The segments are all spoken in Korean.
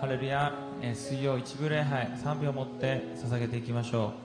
ハレルヤ、水曜一部礼拝賛美をもって捧げていきましょう。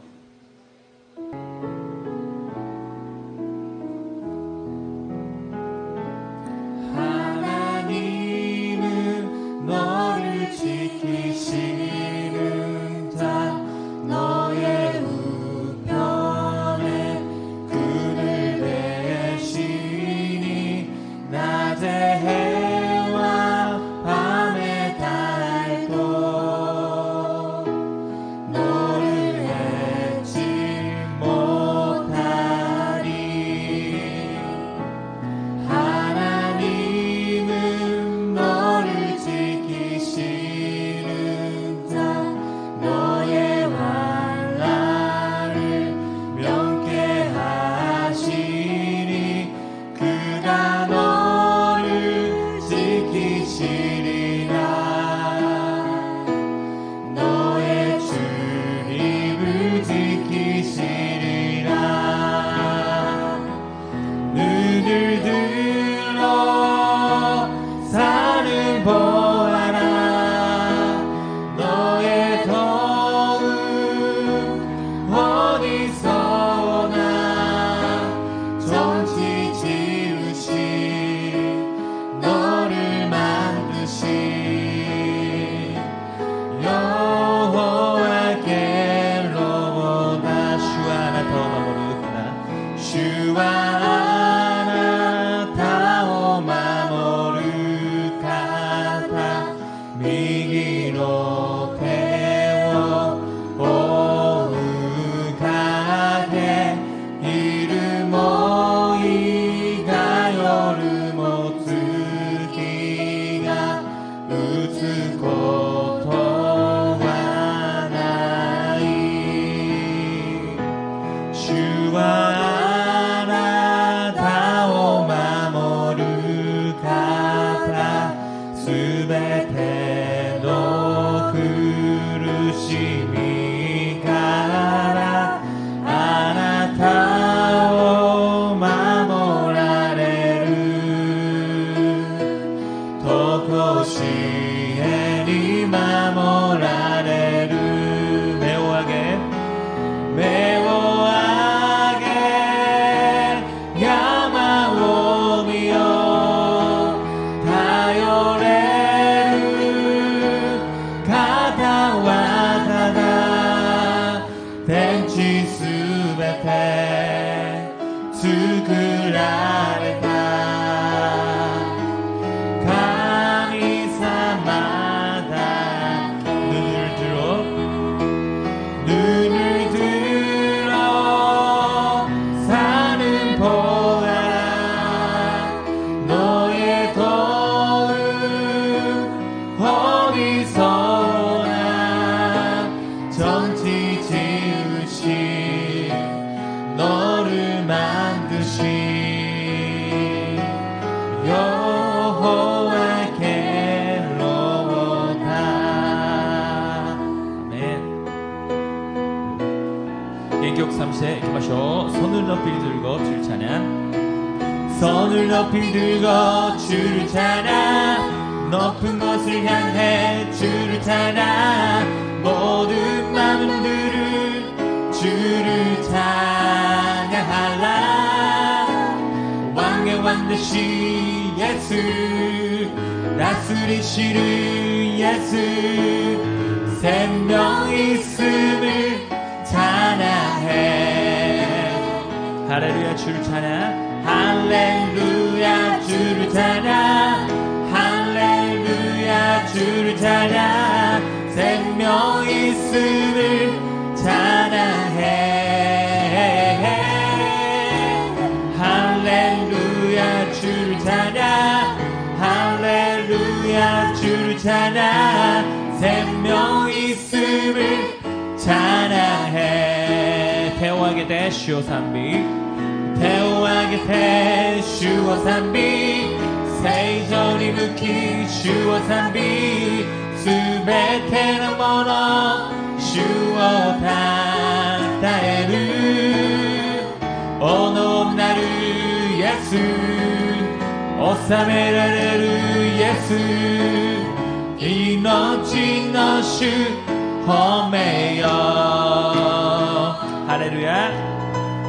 기억 3세 이렇게 마셔. 손을 높이 들고 주를 찬양. 손을 높이 들고 주를 찬양. 높은 곳을 향해 주를 찬양. 모든 마음들을 주를 찬양하라. 왕의 왕 되신 예수, 다스리시는 예수, 생명 있음을 찬양해. 할렐루야 주를 찬양. 할렐루야 주를 찬양. 할렐루야 주를 찬양. 생명 있음을 찬양해. 할렐루야 주를 찬양. 할렐루야 주를 찬양. 생명 있음을 찬양해. 태호하게 되시오賛美. 태호하게 되시오賛美. 세이전이 묵히 주어賛美. すべてのもの主をたたえる。王のなるイエス、治められるイエス、命命の主褒めよハレルヤ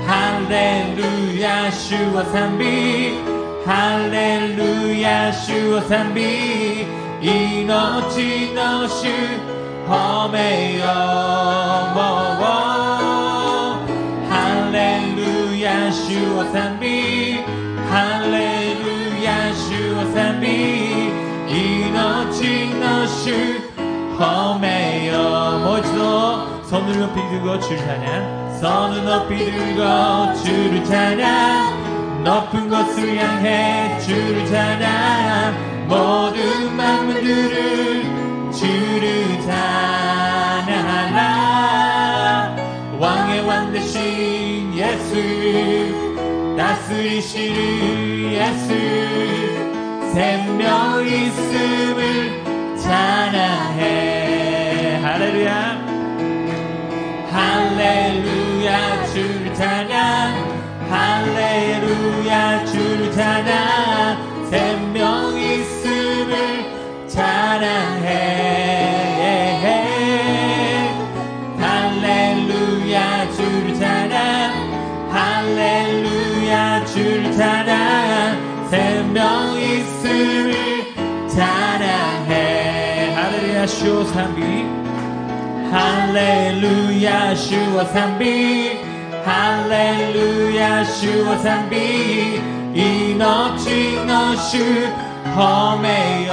ハレルヤ主を賛美ハレルヤ主を賛美命の主褒めよハレルヤ主を賛美ハレルヤ主を賛美命の主褒めよもう一度손을 높이 들고 주를 찬양 손을 높이 들고 주를 찬양 높은 곳을 향해 주를 찬양 모든 만물들을 주를 찬양하라 왕의 왕 되신 예수 다스리시는 예수 생명 있음을 찬양해 할렐루야 할렐루야 주를 찬양 할렐루야 주를 찬양 생명 있음을 찬양해 할렐루야 주를 찬양 할렐루야 주를 찬양 생명 있음을 찬양해 할렐루야 주와賛美 할렐루야 주와賛美 할렐루야 주와賛美 이너지 너주 험해요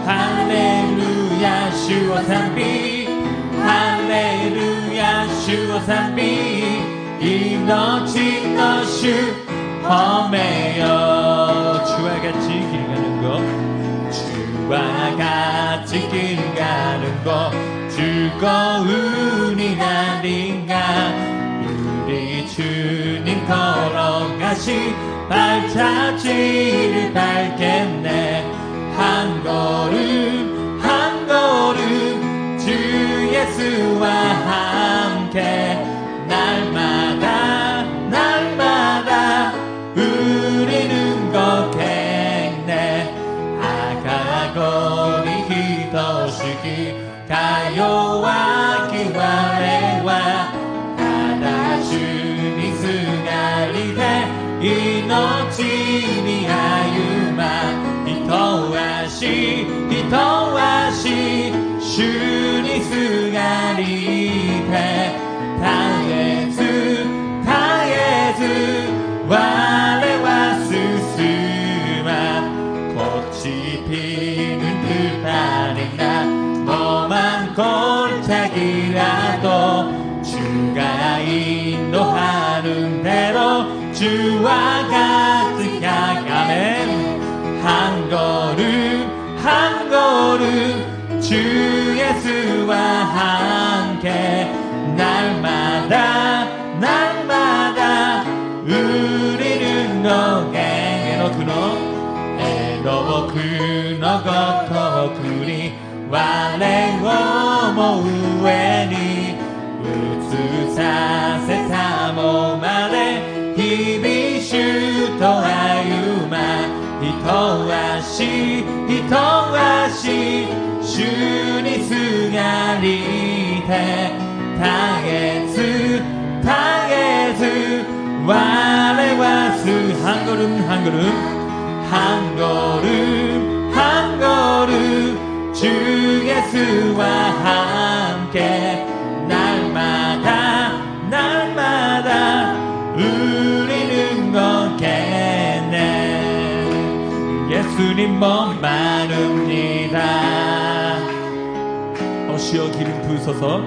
할렐루야 주와賛美 할렐루야 주와賛美 이너지 너주 험해요 주와 같이 길 가는 것 주와 같이 길 가는 것 즐거운 이날인가 우리 주님 걸어가신 발자취를 밟겠네 한 걸음 한 걸음 주 예수와 함께 날마다 날마다 우리는 걷겠네 아가거리 히도시기 가요와 기와레와 바다 주니 승알리대 이노치니 아유마 히토와시 히토와시 주니 승알리대 다예수 다예수 와레와 수수마 꽃이 피는 들판이나 너만 골짜기라도 주가 인도하는 대로 주와 같이 향하면 한 걸음 한 걸음 주 예수와 함께 날마다 날마다 우리는 너게 에노 그너 겉어 그리 와레오 모우에니 우수사 세타모 마레 히비슈토 아유마 히토와시 히토와시 주니 승아리테 타게스 타게스 와레와스 한 걸음 한 걸음 한 걸음 한 걸음 주 예수와 함께 날마다 날마다 우리는 걷겠네 예수님 몸 많습니다 오시어 기름 부으소서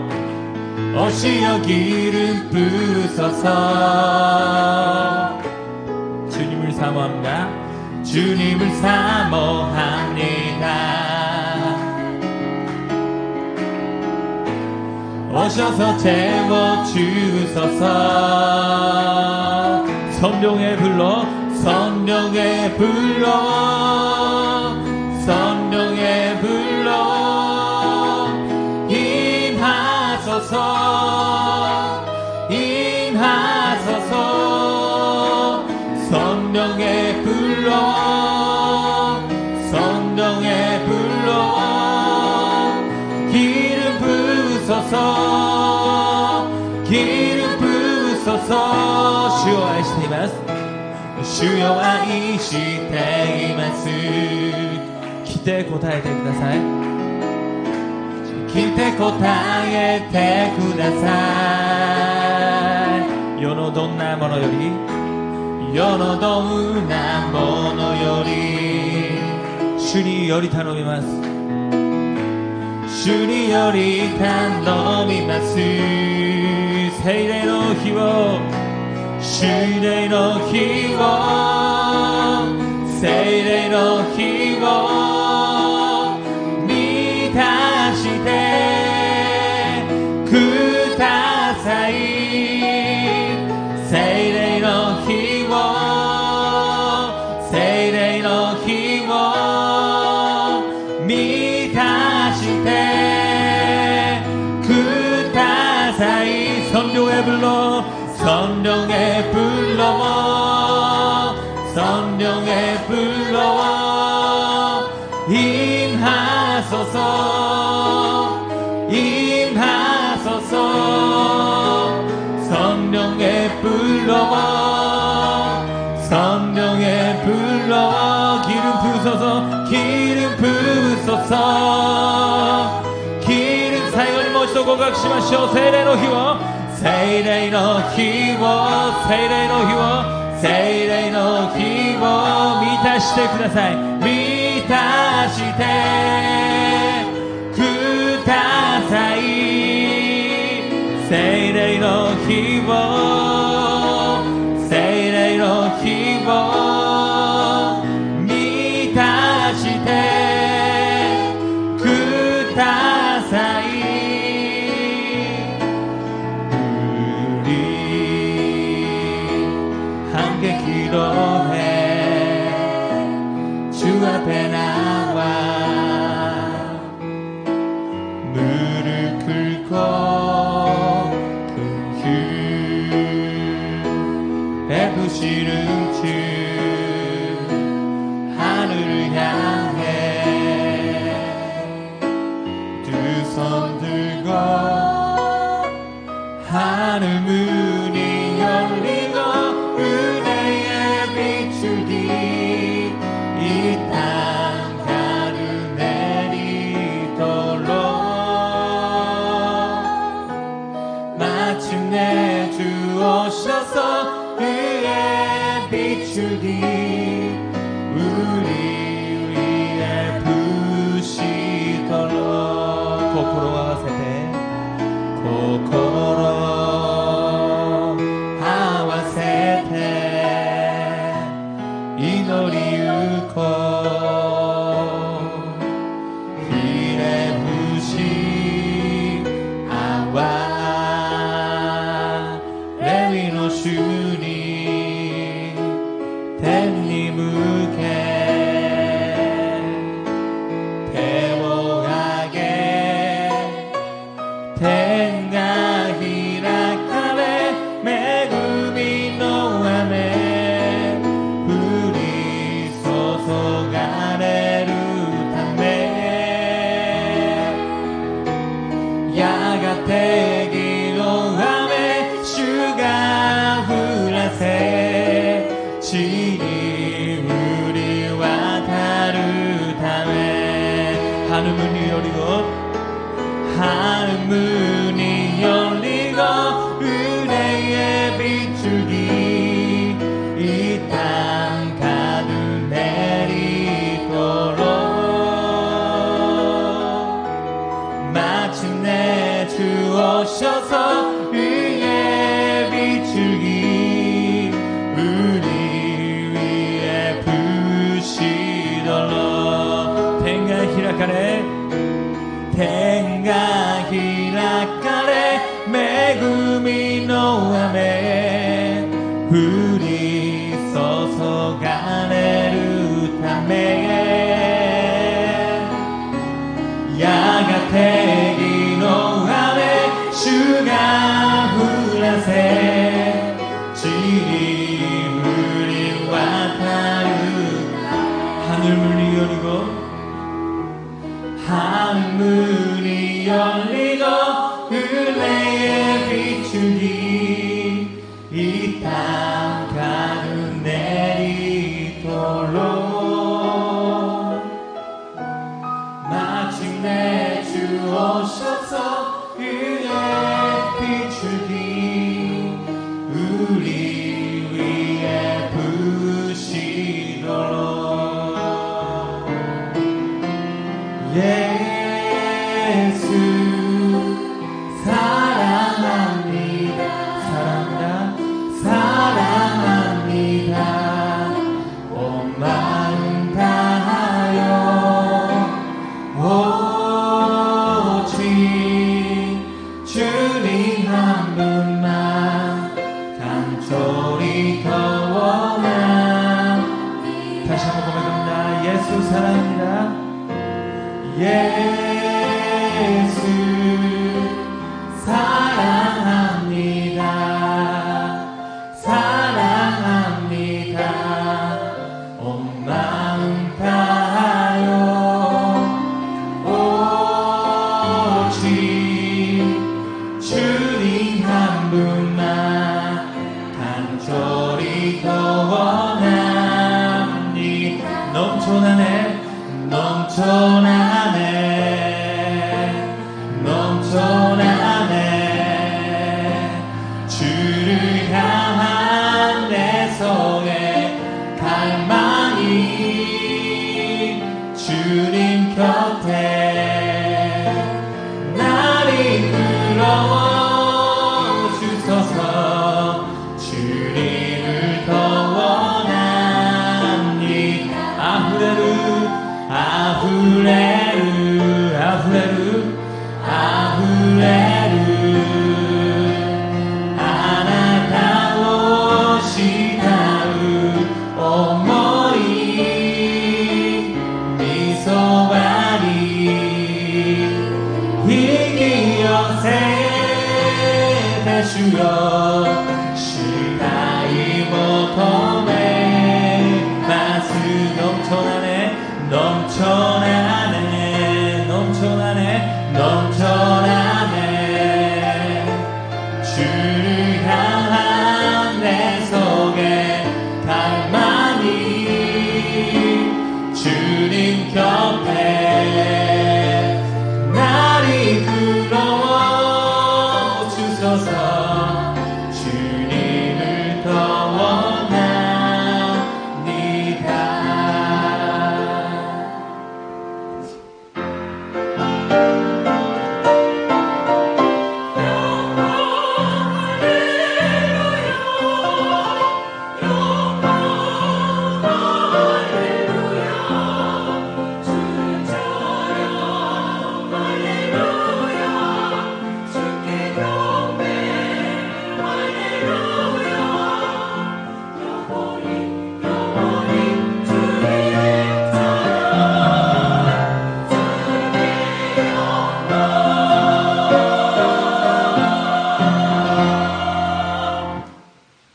오시어 기름 부으소서 주님을 사모합니다 주님을 사모합니다 오셔서 채워주소서 성령의 불러 성령의 불러 성령의 불러 임하소서 임하소서 성령의 불러 성령 부으소서 기름 부으소서 주여愛しています主よ愛しています来て答えてください来て答えてください世のどんなものより世のどんなものより主により頼みます主により頼みます聖霊の日を聖霊の日を聖霊の日を満たしてください聖霊の日を聖霊の日を満たしてください성령의 불로 성령의 불로 성령의 불로 임하소서 임하소서 성령의 불로 성령의 불로 기름 부으소서 기름 부으소서 기름最後にもう一度告白しましょう聖霊の日を聖霊の日を聖霊の日を聖霊の日を満たしてください満たしてください聖霊の日を聖霊の日を満たしてください기도해 주 앞에 나와 무릎 꿇고 긍휼 베푸시는 주 하늘을 향해 두 손 들고 하늘 문이 열리고 이 땅 가르내리도록 마침내 주 오셔서 그의 비추기 우리 위에 부시도록心合わせて心合わせて祈りゆこうひれ伏しあわれみの主に天に向け手を上げ天が開かれ恵みの雨降り注がれるためやがて義の雨主が降らせ地に降り渡るためハヌムによりごハヌムによりご은혜의 비추기 이 땅 가득 내리도록 마침내 주 오셔서 은혜의 비추기 우리 위에 부시도록天が開かれ天が開かれ恵みの雨降り注がれるためやがて義の雨主が降らせ地に降り渡る하늘문이 열리고 하늘문이 열리고 예수 사랑합니다. 사랑합니다. 온 마음 다하여 오직 주님 한 분만 간절히 더 원합니다. 다시 한번 고백합니다. 예수 사랑합니다. 예수 사랑합니다. 사랑합니다. 온 마음 다하여 오직 주님 한 분만 간절히 더 원합니다. 넘쳐나네 주를 향한 내 손에 갈망이 주님 곁에 나를 불러워 주소서. 주님을 더 원합니다. 아후레루 아나다오시다우 오모이 미소바리 히기요세 대슈요 시다이 모토메 마스 넘쳐나네 주를 향한 내 속에 갈망이 주님 곁에 나를 불러워 주소서. 주님을 더 원합니다.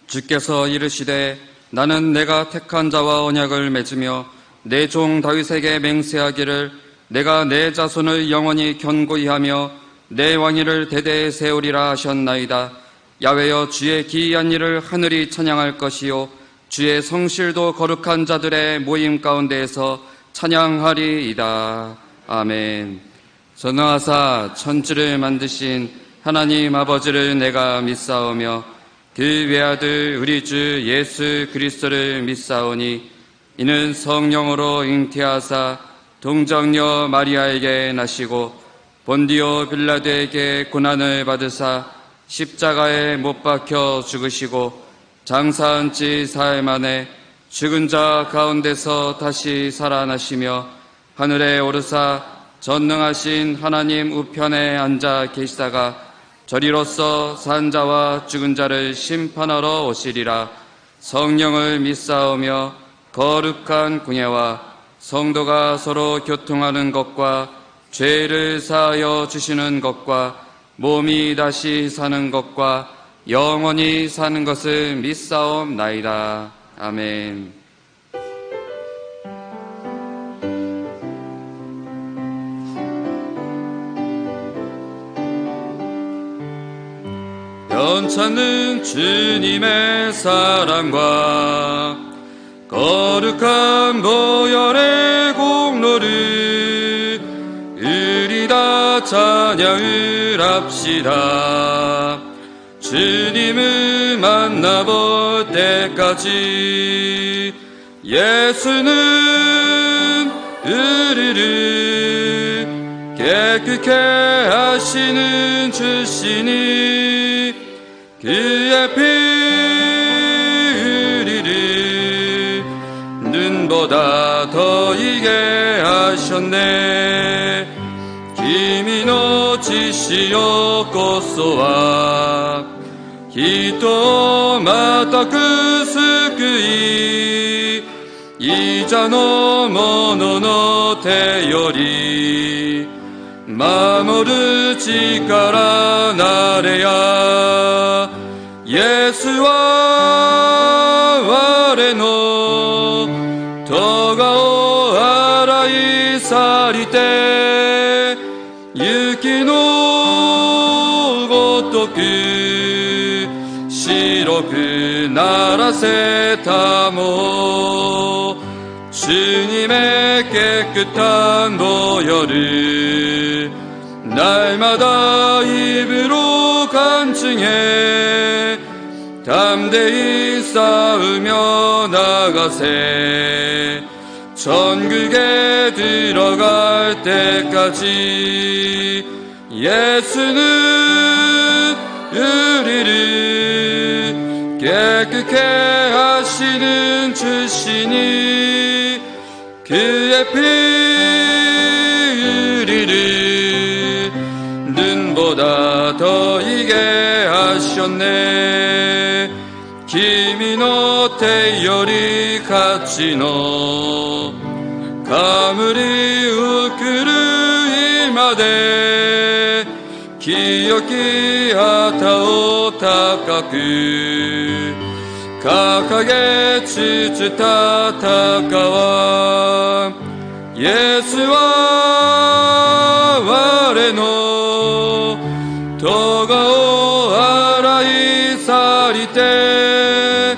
주께서 이르시되 나는 내가 택한 자와 언약을 맺으며 내 종 다윗에게 맹세하기를 내가 내 자손을 영원히 견고히 하며 내 왕위를 대대에 세우리라 하셨나이다. 야훼여 주의 기이한 일을 하늘이 찬양할 것이요 주의 성실도 거룩한 자들의 모임 가운데에서 찬양하리이다. 아멘. 전능하사 천지를 만드신 하나님 아버지를 내가 믿사오며 그 외아들 우리 주 예수 그리스도를 믿사오니 이는 성령으로 잉태하사 동정녀 마리아에게 나시고 본디오 빌라도에게 고난을 받으사 십자가에 못 박혀 죽으시고 장사한 지 사흘 만에 죽은 자 가운데서 다시 살아나시며 하늘에 오르사 전능하신 하나님 우편에 앉아 계시다가 저리로서 산 자와 죽은 자를 심판하러 오시리라. 성령을 믿사오며 거룩한 공예와 성도가 서로 교통하는 것과 죄를 사하여 주시는 것과 몸이 다시 사는 것과 영원히 사는 것을 믿사옵나이다. 아멘. 연찮는 주님의 사랑과 거룩한 보혈의 공로를 우리 다 찬양을 합시다. 주님을 만나볼 때까지 예수는 우리를 깨끗게 하시는 주시니 그의 피 흘리리 눈보다 더 이게 하셨네君の血潮こそは人をまたく救いイザの者の手より守る力なれやイエスは我の咎を洗い去りて雪のごとく白くならせたも주님의 깨끗한 보혈을 날마다 입으로 간증해 담대히 싸우며 나가세 천국에 들어갈 때까지 예수는 우리를 깨끗게 하시는 주시니 그의 피 우리를 눈보다 더 이게 하셨네君の手より勝ちの冠を送る今で清き旗を高く掲げつつ戦わイエスは我の咎を洗い去りて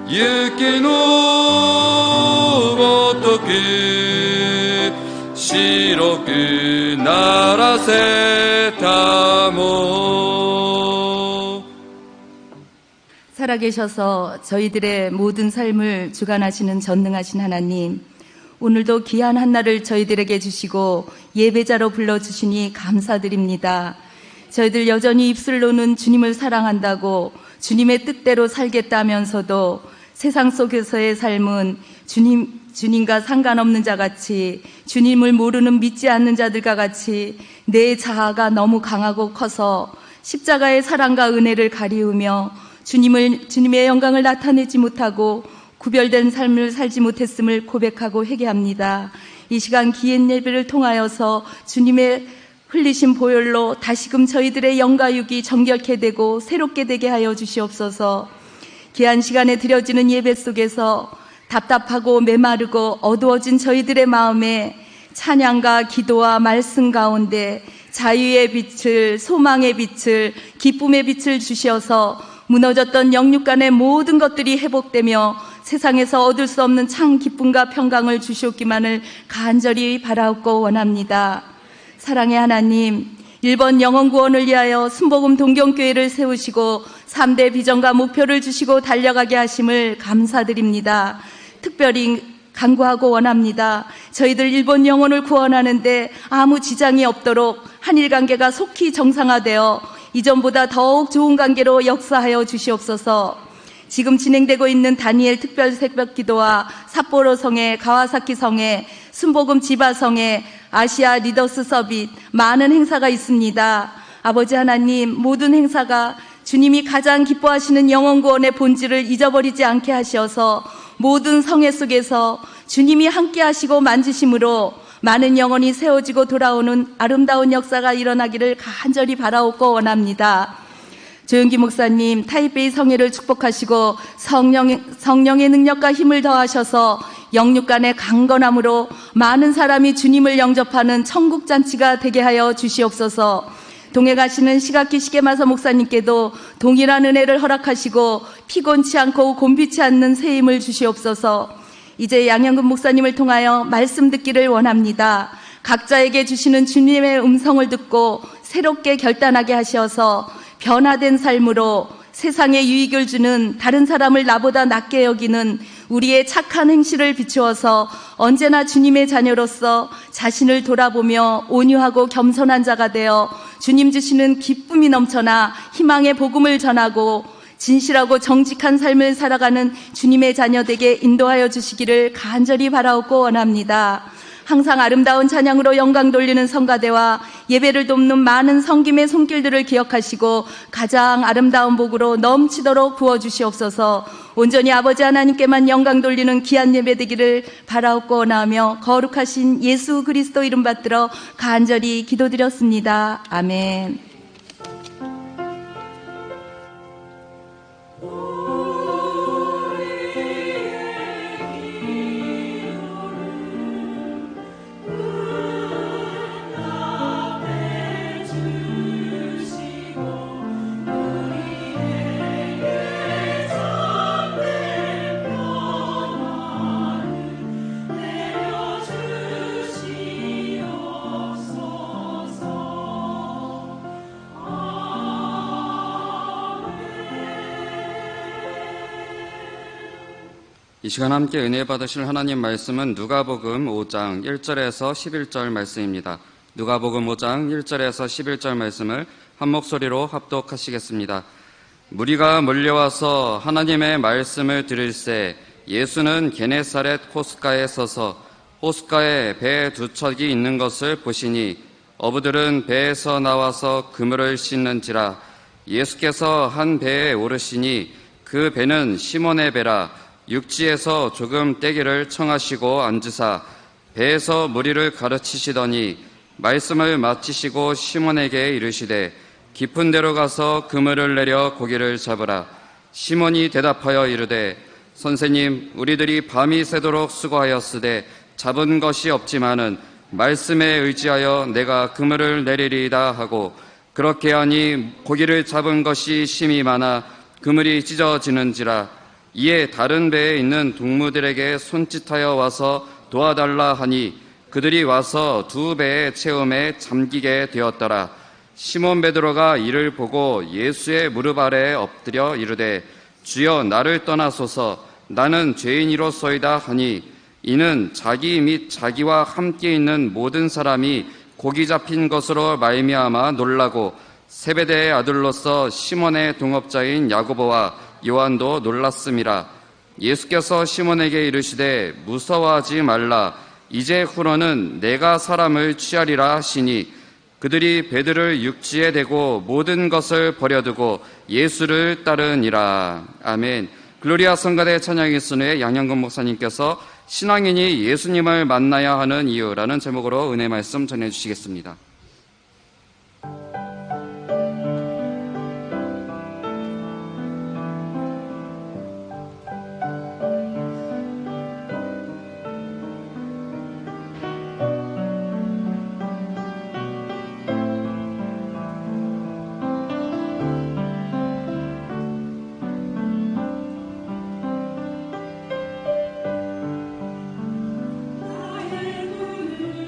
雪のごとく白くならせたも살아계셔서 저희들의 모든 삶을 주관하시는 전능하신 하나님, 오늘도 귀한 한날을 저희들에게 주시고 예배자로 불러주시니 감사드립니다. 저희들 여전히 입술로는 주님을 사랑한다고 주님의 뜻대로 살겠다면서도 세상 속에서의 삶은 주님과 상관없는 자같이 주님을 모르는 믿지 않는 자들과 같이 내 자아가 너무 강하고 커서 십자가의 사랑과 은혜를 가리우며 주님의 영광을 나타내지 못하고 구별된 삶을 살지 못했음을 고백하고 회개합니다. 이 시간 기한 예배를 통하여서 주님의 흘리신 보혈로 다시금 저희들의 영과 육이 정결케 되고 새롭게 되게 하여 주시옵소서. 귀한 시간에 드려지는 예배 속에서 답답하고 메마르고 어두워진 저희들의 마음에 찬양과 기도와 말씀 가운데 자유의 빛을, 소망의 빛을, 기쁨의 빛을 주시어서 무너졌던 영육간의 모든 것들이 회복되며 세상에서 얻을 수 없는 참 기쁨과 평강을 주시옵기만을 간절히 바라옵고 원합니다. 사랑의 하나님, 일본 영혼구원을 위하여 순복음 동경교회를 세우시고 3대 비전과 목표를 주시고 달려가게 하심을 감사드립니다. 특별히 간구하고 원합니다. 저희들 일본 영혼을 구원하는데 아무 지장이 없도록 한일 관계가 속히 정상화되어 이전보다 더욱 좋은 관계로 역사하여 주시옵소서. 지금 진행되고 있는 다니엘 특별 새벽 기도와 삿포로 성회, 가와사키 성회, 순복음 지바 성회, 아시아 리더스 서밋 많은 행사가 있습니다. 아버지 하나님, 모든 행사가 주님이 가장 기뻐하시는 영혼 구원의 본질을 잊어버리지 않게 하셔서 모든 성회 속에서 주님이 함께 하시고 만지심으로 많은 영혼이 세워지고 돌아오는 아름다운 역사가 일어나기를 간절히 바라옵고 원합니다. 조영기 목사님, 타이베이 성회를 축복하시고 성령의 능력과 힘을 더하셔서 영육간의 강건함으로 많은 사람이 주님을 영접하는 천국잔치가 되게 하여 주시옵소서. 동해 가시는 시각기 시게마사 목사님께도 동일한 은혜를 허락하시고 피곤치 않고 곤비치 않는 새 힘을 주시옵소서. 이제 양현근 목사님을 통하여 말씀 듣기를 원합니다. 각자에게 주시는 주님의 음성을 듣고 새롭게 결단하게 하셔서 변화된 삶으로 세상에 유익을 주는, 다른 사람을 나보다 낫게 여기는 우리의 착한 행실을 비추어서 언제나 주님의 자녀로서 자신을 돌아보며 온유하고 겸손한 자가 되어 주님 주시는 기쁨이 넘쳐나 희망의 복음을 전하고 진실하고 정직한 삶을 살아가는 주님의 자녀되게 인도하여 주시기를 간절히 바라옵고 원합니다. 항상 아름다운 찬양으로 영광 돌리는 성가대와 예배를 돕는 많은 성김의 손길들을 기억하시고 가장 아름다운 복으로 넘치도록 부어주시옵소서. 온전히 아버지 하나님께만 영광 돌리는 귀한 예배 되기를 바라옵고 원하며 거룩하신 예수 그리스도 이름 받들어 간절히 기도드렸습니다. 아멘. 이 시간 함께 은혜 받으실 하나님 말씀은 누가복음 5장 1절에서 11절 말씀입니다. 누가복음 5장 1절에서 11절 말씀을 한 목소리로 합독하시겠습니다. 무리가 몰려와서 하나님의 말씀을 들을새 예수는 게네사렛 호숫가에 서서 호숫가에 배 두 척이 있는 것을 보시니 어부들은 배에서 나와서 그물을 씻는지라. 예수께서 한 배에 오르시니 그 배는 시몬의 배라. 육지에서 조금 떼기를 청하시고 앉으사 배에서 무리를 가르치시더니 말씀을 마치시고 시몬에게 이르시되 깊은 데로 가서 그물을 내려 고기를 잡으라. 시몬이 대답하여 이르되 선생님, 우리들이 밤이 새도록 수고하였으되 잡은 것이 없지만은 말씀에 의지하여 내가 그물을 내리리이다 하고 그렇게 하니 고기를 잡은 것이 심히 많아 그물이 찢어지는지라. 이에 다른 배에 있는 동무들에게 손짓하여 와서 도와달라 하니 그들이 와서 두 배의 채움에 잠기게 되었더라. 시몬 베드로가 이를 보고 예수의 무릎 아래에 엎드려 이르되 주여 나를 떠나소서 나는 죄인이로소이다 하니 이는 자기 및 자기와 함께 있는 모든 사람이 고기 잡힌 것으로 말미암아 놀라고 세베대의 아들로서 시몬의 동업자인 야고보와 요한도 놀랐음이라. 예수께서 시몬에게 이르시되 무서워하지 말라. 이제 후로는 내가 사람을 취하리라 하시니 그들이 배들을 육지에 대고 모든 것을 버려두고 예수를 따르니라. 아멘. 글로리아 성가대 찬양의 순회 양현근 목사님께서 신앙인이 예수님을 만나야 하는 이유라는 제목으로 은혜 말씀 전해주시겠습니다. 나의 눈을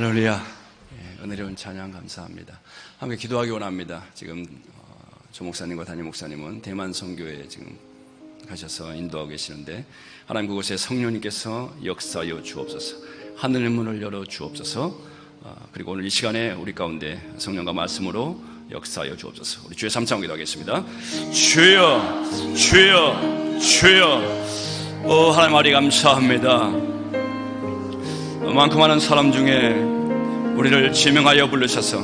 할렐루야. 은혜로운 찬양 감사합니다. 함께 기도하기 원합니다. 지금 조 목사님과 담임 목사님은 대만 선교에 지금 가셔서 인도하고 계시는데, 하나님 그곳에 성령님께서 역사하여 주옵소서. 하늘의 문을 열어 주옵소서. 그리고 오늘 이 시간에 우리 가운데 성령과 말씀으로 역사하여 주옵소서. 우리 주의 삼창 기도하겠습니다. 주여, 주여, 주여. 하나님 아리 감사합니다. 많고 많은 사람 중에 우리를 지명하여 부르셔서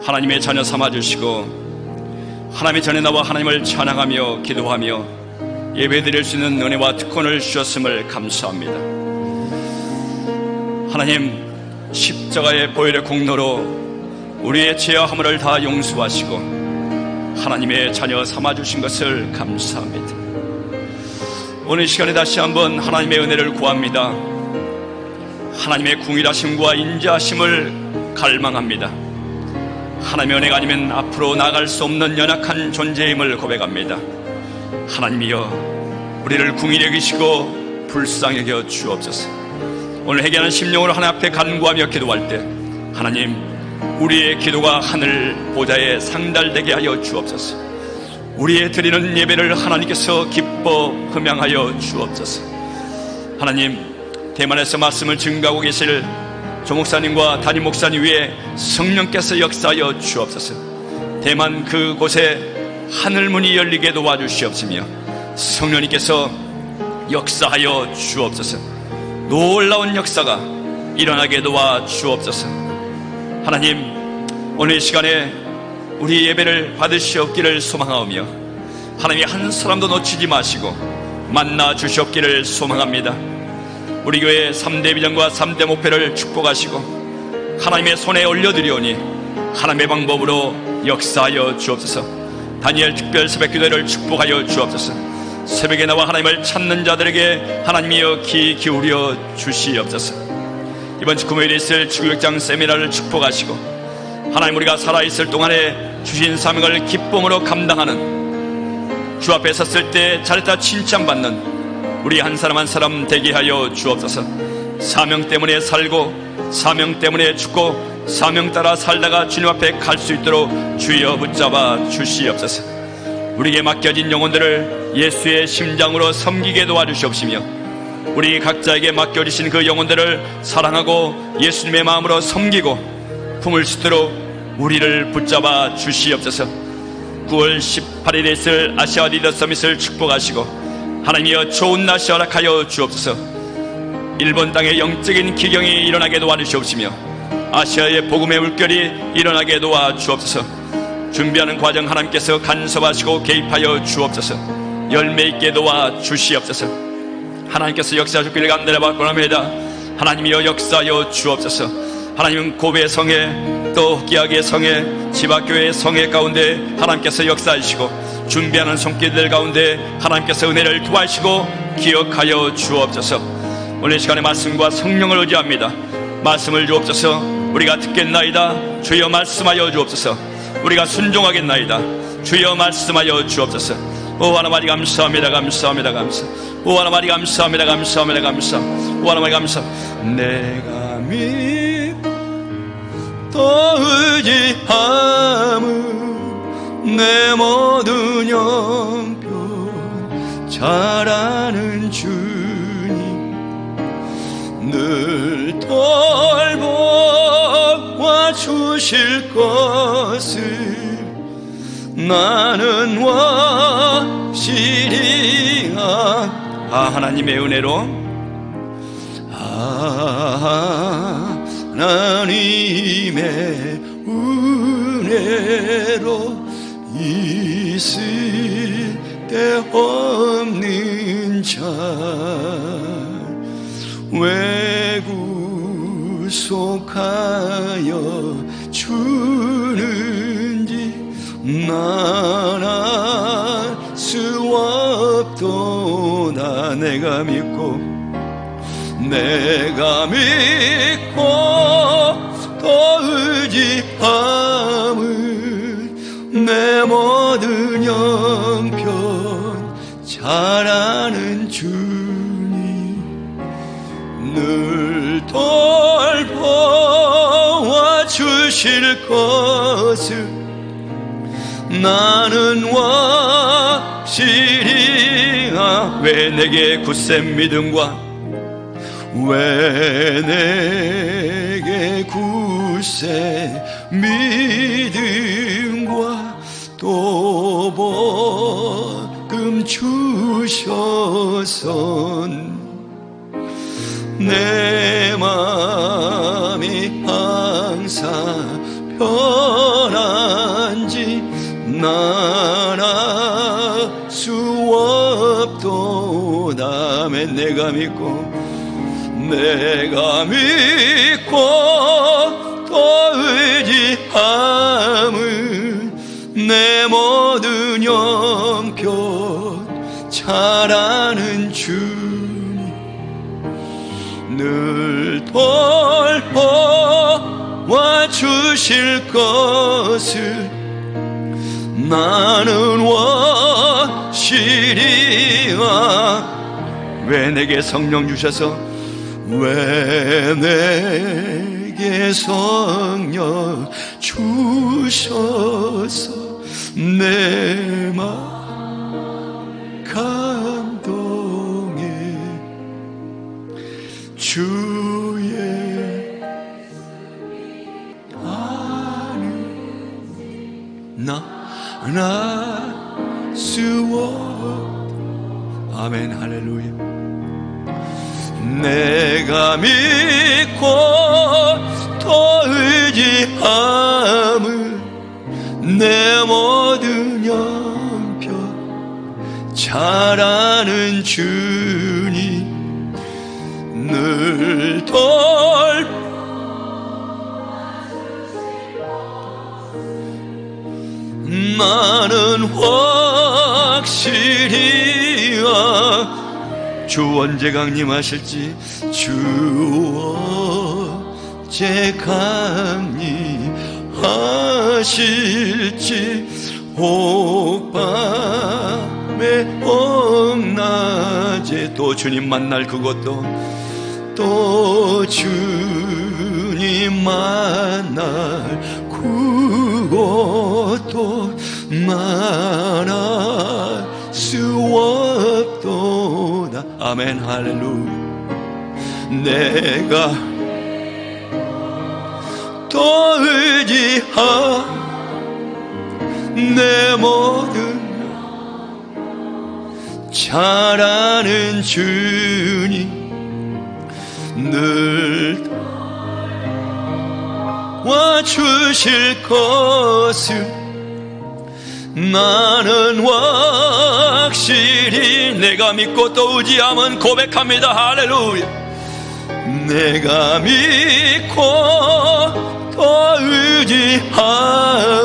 하나님의 자녀 삼아주시고, 하나님의 전에 나와 하나님을 찬양하며 기도하며 예배드릴 수 있는 은혜와 특권을 주셨음을 감사합니다. 하나님, 십자가의 보혈의 공로로 우리의 죄와 허물을 다 용서하시고 하나님의 자녀 삼아주신 것을 감사합니다. 오늘 이 시간에 다시 한번 하나님의 은혜를 구합니다. 하나님의 궁일하심과 인자하심을 갈망합니다. 하나님의 은혜가 아니면 앞으로 나아갈 수 없는 연약한 존재임을 고백합니다. 하나님이여, 우리를 궁일히 여기시고 불쌍히 여겨 주옵소서. 오늘 회개하는 심령으로 하나님 앞에 간구하며 기도할 때 하나님, 우리의 기도가 하늘 보좌에 상달되게 하여 주옵소서. 우리의 드리는 예배를 하나님께서 기뻐 흠양하여 주옵소서. 하나님, 대만에서 말씀을 증거하고 계실 조 목사님과 담임 목사님 위에 성령께서 역사하여 주옵소서. 대만 그곳에 하늘문이 열리게 도와주시옵시며 성령님께서 역사하여 주옵소서. 놀라운 역사가 일어나게 도와주옵소서. 하나님, 오늘 이 시간에 우리 예배를 받으시옵기를 소망하오며 하나님이 한 사람도 놓치지 마시고 만나 주시옵기를 소망합니다. 우리 교회 3대 비전과 3대 목표를 축복하시고 하나님의 손에 올려드리오니 하나님의 방법으로 역사하여 주옵소서. 다니엘 특별 새벽 기도를 축복하여 주옵소서. 새벽에 나와 하나님을 찾는 자들에게 하나님이여 귀 기울여 주시옵소서. 이번 주 금요일에 있을 주교육장 세미나를 축복하시고 하나님, 우리가 살아있을 동안에 주신 사명을 기쁨으로 감당하는, 주 앞에 섰을 때 잘했다 칭찬받는 우리 한 사람 한 사람 되게 하여 주옵소서. 사명 때문에 살고 사명 때문에 죽고 사명 따라 살다가 주님 앞에 갈 수 있도록 주여 붙잡아 주시옵소서. 우리에게 맡겨진 영혼들을 예수의 심장으로 섬기게 도와주시옵시며 우리 각자에게 맡겨주신 그 영혼들을 사랑하고 예수님의 마음으로 섬기고 품을 수 있도록 우리를 붙잡아 주시옵소서. 9월 18일에 있을 아시아 리더 서밋을 축복하시고 하나님이여 좋은 날씨 허락하여 주옵소서. 일본 땅에 영적인 기경이 일어나게 도와주시옵시며 아시아의 복음의 물결이 일어나게 도와주옵소서. 준비하는 과정 하나님께서 간섭하시고 개입하여 주옵소서. 열매 있게 도와주시옵소서. 하나님께서 역사하셨기를 감사를 받고 합니다. 하나님이여 역사하여 주옵소서. 하나님은 고베 성회 또 기약의 성회 지박교회의 성회 가운데 하나님께서 역사하시고 준비하는 손길들 가운데 하나님께서 은혜를 도와주시고 기억하여 주옵소서. 오늘 시간에 말씀과 성령을 의지합니다. 말씀을 주옵소서. 우리가 듣겠나이다. 주여 말씀하여 주옵소서. 우리가 순종하겠나이다. 주여 말씀하여 주옵소서. 오 하나님 감사합니다. 감사합니다. 감사. 오 하나님 감사합니다. 감사합니다. 감사. 오 하나님 감사. 내가 믿고 의지함은 내 모든 형편 잘 아는 주님 늘 돌보아 주실 것을 나는 확실히하. 하나님의 은혜로 하나님의 은혜로 있을 데 없는 자 왜 구속하여 주는지 난 알 수 없도다. 내가 믿고 또 의지함은 내 모든 형편 잘 아는 주님 늘 돌보 주실 것을 나는 확실히 왜 내게 굳센 믿음과 왜 내게 굳센 믿음과 또 복음 주셔선 내 맘이 항상 편한지 난 알 수 없도다면 내가 믿고 또 의지함은 내 모든 형편 잘 아는 주님 늘 돌보아 주실 것을 나는 확실히 왜 내게 성령 주셔서 왜 내게 성령 주셔서 내 맘 감동해 주의 아는 나 수 없 아멘 할렐루야 내가 믿고 또 의지함은 내 모든 형편 잘 아는 주님 늘 나는 확실히 주 언제 강림하실지 주 언제 강림하실지 혹밤에 혹낮에 또 주님 만날 그것도 또 주님 만날 그것도 말할 수 없도다 아멘 할렐루야 내가 또 의지하 내 모든 잘 아는 주님 늘 와주실 것을 나는 확실히 내가 믿고 또 의지함은 고백합니다 할렐루야 내가 믿고 또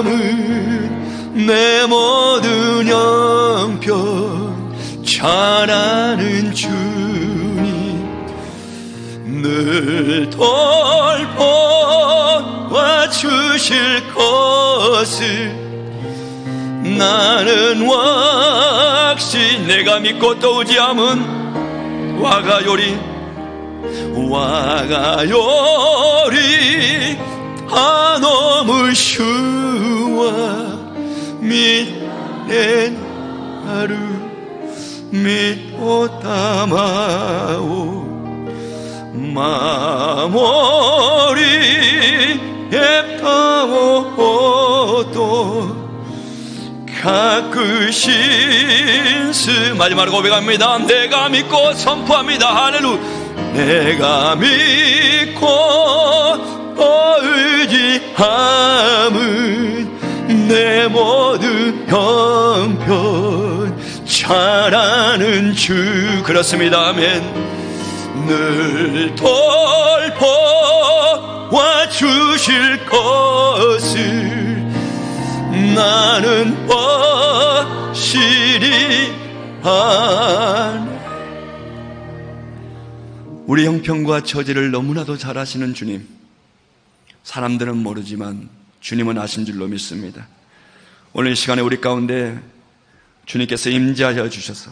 의지함은 내 모든 형편 잘 아는 주님 늘 돌보아 주실 것을 나는 확실히 내가 믿고 또 의지함은 와가요리 너무 쉬워 믿는 하루 믿고 담아오 마무리 했다고 또 가꾸신 스 마지막으로 고백합니다 내가 믿고 선포합니다 할렐루야 내가 믿고 의지함은 내 모든 형편 잘 아는 주 그렇습니다 아멘 늘 돌보아 주실 것을 나는 확실히 아네 우리 형편과 처지를 너무나도 잘 아시는 주님 사람들은 모르지만 주님은 아신 줄로 믿습니다 오늘 이 시간에 우리 가운데 주님께서 임재하여 주셔서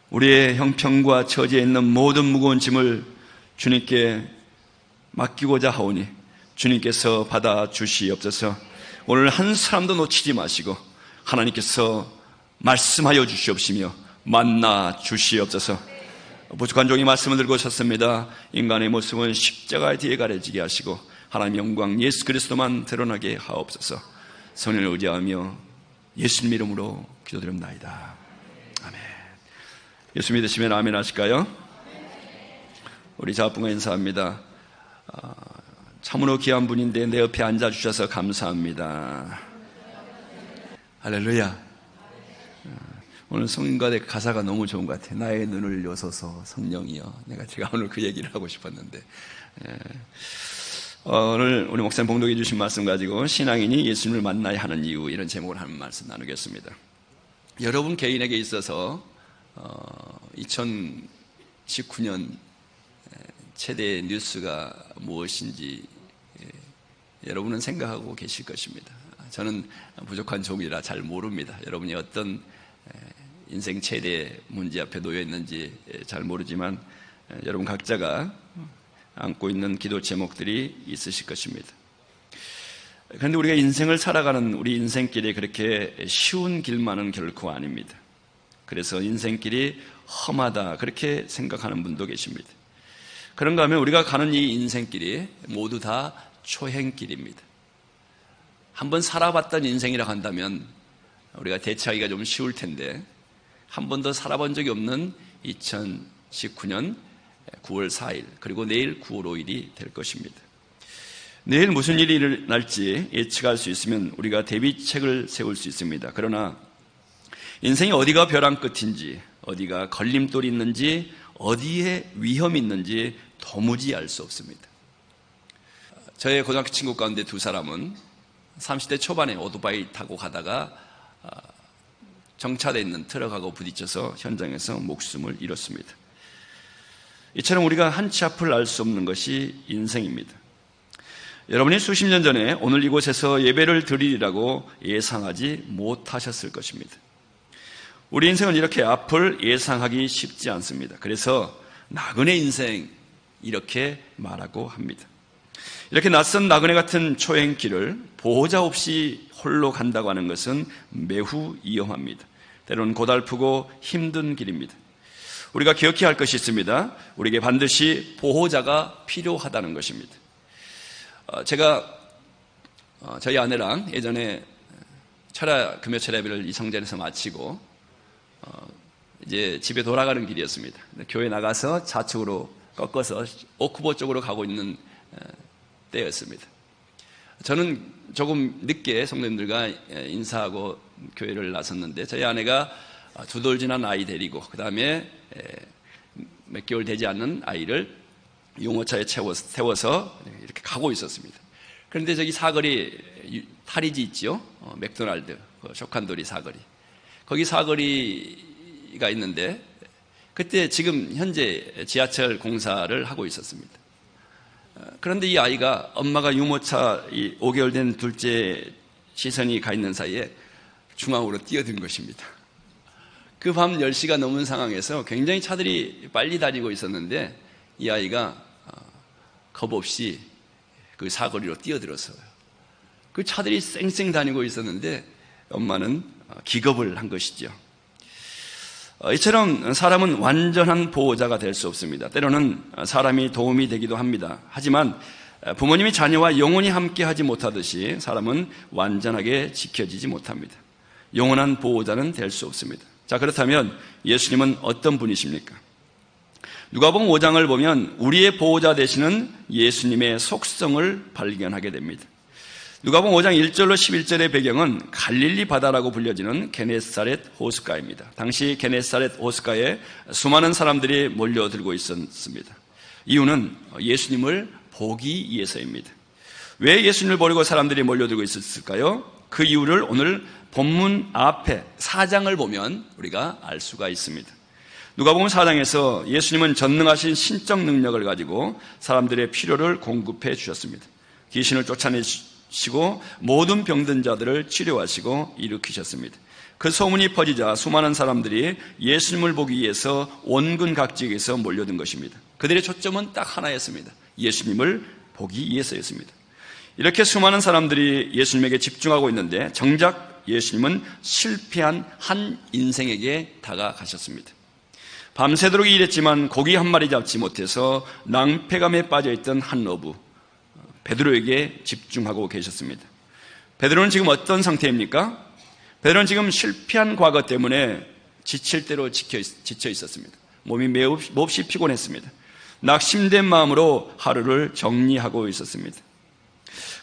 우리의 형편과 처지에 있는 모든 무거운 짐을 주님께 맡기고자 하오니 주님께서 받아주시옵소서. 오늘 한 사람도 놓치지 마시고 하나님께서 말씀하여 주시옵시며 만나 주시옵소서. 부족한 종이 말씀을 들고 섰습니다. 인간의 모습은 십자가 뒤에 가려지게 하시고 하나님 영광 예수 그리스도만 드러나게 하옵소서. 성령을 의지하며 예수님 이름으로 기도드립니다. 아멘. 예수 믿으시면 아멘 하실까요? 우리 자분과 인사합니다. 참으로 귀한 분인데 내 옆에 앉아주셔서 감사합니다. 할렐루야. 오늘 성인과의 가사가 너무 좋은 것 같아요. 나의 눈을 여소서 성령이여. 제가 오늘 그 얘기를 하고 싶었는데, 오늘 우리 목사님 봉독해 주신 말씀 가지고 신앙인이 예수님을 만나야 하는 이유, 이런 제목을 하는 말씀 나누겠습니다. 여러분 개인에게 있어서 2019년 최대 뉴스가 무엇인지 여러분은 생각하고 계실 것입니다. 저는 부족한 종이라 잘 모릅니다. 여러분이 어떤 인생 최대 문제 앞에 놓여 있는지 잘 모르지만 여러분 각자가 안고 있는 기도 제목들이 있으실 것입니다. 그런데 우리가 인생을 살아가는 우리 인생길이 그렇게 쉬운 길만은 결코 아닙니다. 그래서 인생길이 험하다 그렇게 생각하는 분도 계십니다. 그런가 하면 우리가 가는 이 인생길이 모두 다 초행길입니다. 한번 살아봤던 인생이라 한다면 우리가 대처하기가 좀 쉬울 텐데 한 번도 살아본 적이 없는 2019년 9월 4일 그리고 내일 9월 5일이 될 것입니다. 내일 무슨 일이 일어날지 예측할 수 있으면 우리가 대비책을 세울 수 있습니다. 그러나 인생이 어디가 벼랑 끝인지, 어디가 걸림돌이 있는지, 어디에 위험이 있는지 도무지 알 수 없습니다. 저의 고등학교 친구 가운데 두 사람은 30대 초반에 오토바이 타고 가다가 정차되어 있는 트럭하고 부딪혀서 현장에서 목숨을 잃었습니다. 이처럼 우리가 한치 앞을 알 수 없는 것이 인생입니다. 여러분이 수십 년 전에 오늘 이곳에서 예배를 드리리라고 예상하지 못하셨을 것입니다. 우리 인생은 이렇게 앞을 예상하기 쉽지 않습니다. 그래서 나그네 인생 이렇게 말하고 합니다. 이렇게 낯선 나그네 같은 초행길을 보호자 없이 홀로 간다고 하는 것은 매우 위험합니다. 때로는 고달프고 힘든 길입니다. 우리가 기억해야 할 것이 있습니다. 우리에게 반드시 보호자가 필요하다는 것입니다. 제가 저희 아내랑 예전에 금요 철야배를 이성전에서 마치고 이제 집에 돌아가는 길이었습니다. 교회 나가서 좌측으로 꺾어서 오크보 쪽으로 가고 있는 때였습니다. 저는 조금 늦게 성도님들과 인사하고 교회를 나섰는데 저희 아내가 두 돌 지난 아이 데리고 그 다음에 몇 개월 되지 않는 아이를 유모차에 태워서 이렇게 가고 있었습니다. 그런데 저기 사거리 타리지 있죠? 맥도날드 쇼칸도리 사거리 거기 사거리가 있는데 그때 지금 현재 지하철 공사를 하고 있었습니다. 그런데 이 아이가 엄마가 유모차 5개월 된 둘째 시선이 가 있는 사이에 중앙으로 뛰어든 것입니다. 그 밤 10시가 넘은 상황에서 굉장히 차들이 빨리 다니고 있었는데 이 아이가 겁 없이 그 사거리로 뛰어들었어요. 그 차들이 쌩쌩 다니고 있었는데 엄마는 기겁을 한 것이죠. 이처럼 사람은 완전한 보호자가 될 수 없습니다. 때로는 사람이 도움이 되기도 합니다. 하지만 부모님이 자녀와 영원히 함께 하지 못하듯이 사람은 완전하게 지켜지지 못합니다. 영원한 보호자는 될 수 없습니다. 자, 그렇다면 예수님은 어떤 분이십니까? 누가복음 5장을 보면 우리의 보호자 되시는 예수님의 속성을 발견하게 됩니다. 누가복음 5장 1절로 11절의 배경은 갈릴리 바다라고 불려지는 게네사렛 호숫가입니다. 당시 게네사렛 호숫가에 수많은 사람들이 몰려들고 있었습니다. 이유는 예수님을 보기 위해서입니다. 왜 예수님을 보려고 사람들이 몰려들고 있었을까요? 그 이유를 오늘 본문 앞에 4장을 보면 우리가 알 수가 있습니다. 누가복음 4장에서 예수님은 전능하신 신적 능력을 가지고 사람들의 필요를 공급해 주셨습니다. 귀신을 쫓아내시고 모든 병든 자들을 치료하시고 일으키셨습니다. 그 소문이 퍼지자 수많은 사람들이 예수님을 보기 위해서 원근 각지에서 몰려든 것입니다. 그들의 초점은 딱 하나였습니다. 예수님을 보기 위해서였습니다. 이렇게 수많은 사람들이 예수님에게 집중하고 있는데 정작 예수님은 실패한 한 인생에게 다가가셨습니다. 밤새도록 일했지만 고기 한 마리 잡지 못해서 낭패감에 빠져있던 한 어부 베드로에게 집중하고 계셨습니다. 베드로는 지금 어떤 상태입니까? 베드로는 지금 실패한 과거 때문에 지칠 대로 지쳐 있었습니다. 몸이 몹시 피곤했습니다. 낙심된 마음으로 하루를 정리하고 있었습니다.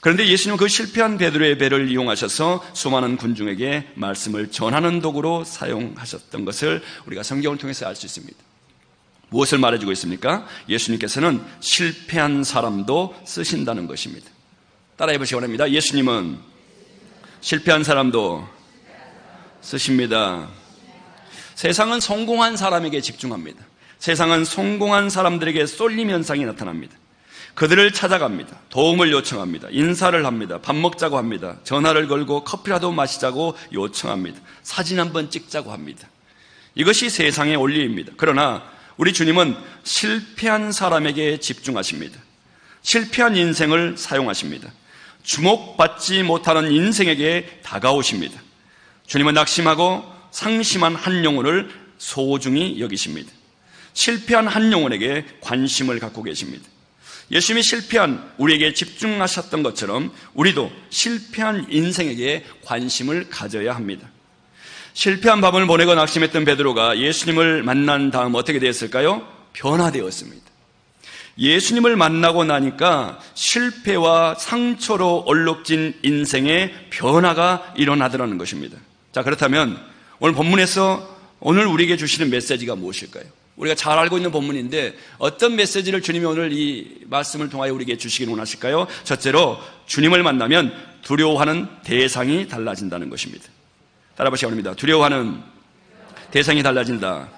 그런데 예수님은 그 실패한 베드로의 배를 이용하셔서 수많은 군중에게 말씀을 전하는 도구로 사용하셨던 것을 우리가 성경을 통해서 알 수 있습니다. 무엇을 말해주고 있습니까? 예수님께서는 실패한 사람도 쓰신다는 것입니다. 따라해 보시기 바랍니다. 예수님은 실패한 사람도 쓰십니다. 세상은 성공한 사람에게 집중합니다. 세상은 성공한 사람들에게 쏠림 현상이 나타납니다. 그들을 찾아갑니다. 도움을 요청합니다. 인사를 합니다. 밥 먹자고 합니다. 전화를 걸고 커피라도 마시자고 요청합니다. 사진 한번 찍자고 합니다. 이것이 세상의 원리입니다. 그러나 우리 주님은 실패한 사람에게 집중하십니다. 실패한 인생을 사용하십니다. 주목받지 못하는 인생에게 다가오십니다. 주님은 낙심하고 상심한 한 영혼을 소중히 여기십니다. 실패한 한 영혼에게 관심을 갖고 계십니다. 예수님이 실패한 우리에게 집중하셨던 것처럼 우리도 실패한 인생에게 관심을 가져야 합니다. 실패한 밤을 보내고 낙심했던 베드로가 예수님을 만난 다음 어떻게 되었을까요? 변화되었습니다. 예수님을 만나고 나니까 실패와 상처로 얼룩진 인생의 변화가 일어나더라는 것입니다. 자, 그렇다면 오늘 본문에서 오늘 우리에게 주시는 메시지가 무엇일까요? 우리가 잘 알고 있는 본문인데 어떤 메시지를 주님이 오늘 이 말씀을 통하여 우리에게 주시기를 원하실까요? 첫째로 주님을 만나면 두려워하는 대상이 달라진다는 것입니다. 따라 보시기 바랍니다. 두려워하는 대상이 달라진다.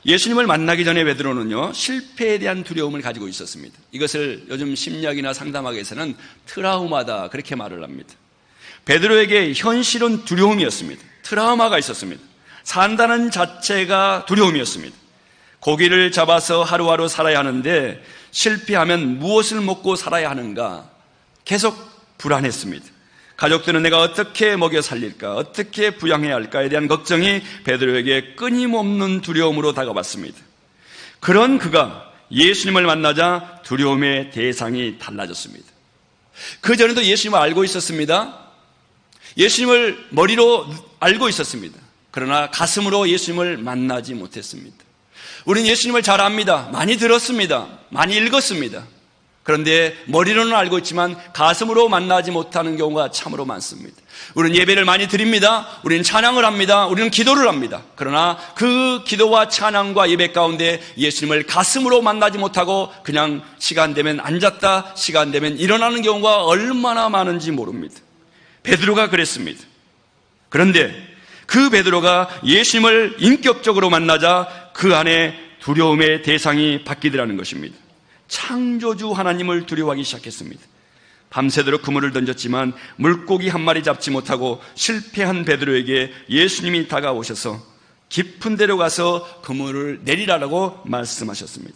예수님을 만나기 전에 베드로는요, 실패에 대한 두려움을 가지고 있었습니다. 이것을 요즘 심리학이나 상담학에서는 트라우마다 그렇게 말을 합니다. 베드로에게 현실은 두려움이었습니다. 트라우마가 있었습니다. 산다는 자체가 두려움이었습니다. 고기를 잡아서 하루하루 살아야 하는데 실패하면 무엇을 먹고 살아야 하는가 계속 불안했습니다. 가족들은 내가 어떻게 먹여 살릴까, 어떻게 부양해야 할까에 대한 걱정이 베드로에게 끊임없는 두려움으로 다가왔습니다. 그런 그가 예수님을 만나자 두려움의 대상이 달라졌습니다. 그전에도 예수님을 알고 있었습니다. 예수님을 머리로 알고 있었습니다. 그러나 가슴으로 예수님을 만나지 못했습니다. 우리는 예수님을 잘 압니다. 많이 들었습니다. 많이 읽었습니다. 그런데 머리로는 알고 있지만 가슴으로 만나지 못하는 경우가 참으로 많습니다. 우리는 예배를 많이 드립니다. 우리는 찬양을 합니다. 우리는 기도를 합니다. 그러나 그 기도와 찬양과 예배 가운데 예수님을 가슴으로 만나지 못하고 그냥 시간 되면 앉았다, 시간 되면 일어나는 경우가 얼마나 많은지 모릅니다. 베드로가 그랬습니다. 그런데 그 베드로가 예수님을 인격적으로 만나자 그 안에 두려움의 대상이 바뀌더라는 것입니다. 창조주 하나님을 두려워하기 시작했습니다. 밤새도록 그물을 던졌지만 물고기 한 마리 잡지 못하고 실패한 베드로에게 예수님이 다가오셔서 깊은 데로 가서 그물을 내리라라고 말씀하셨습니다.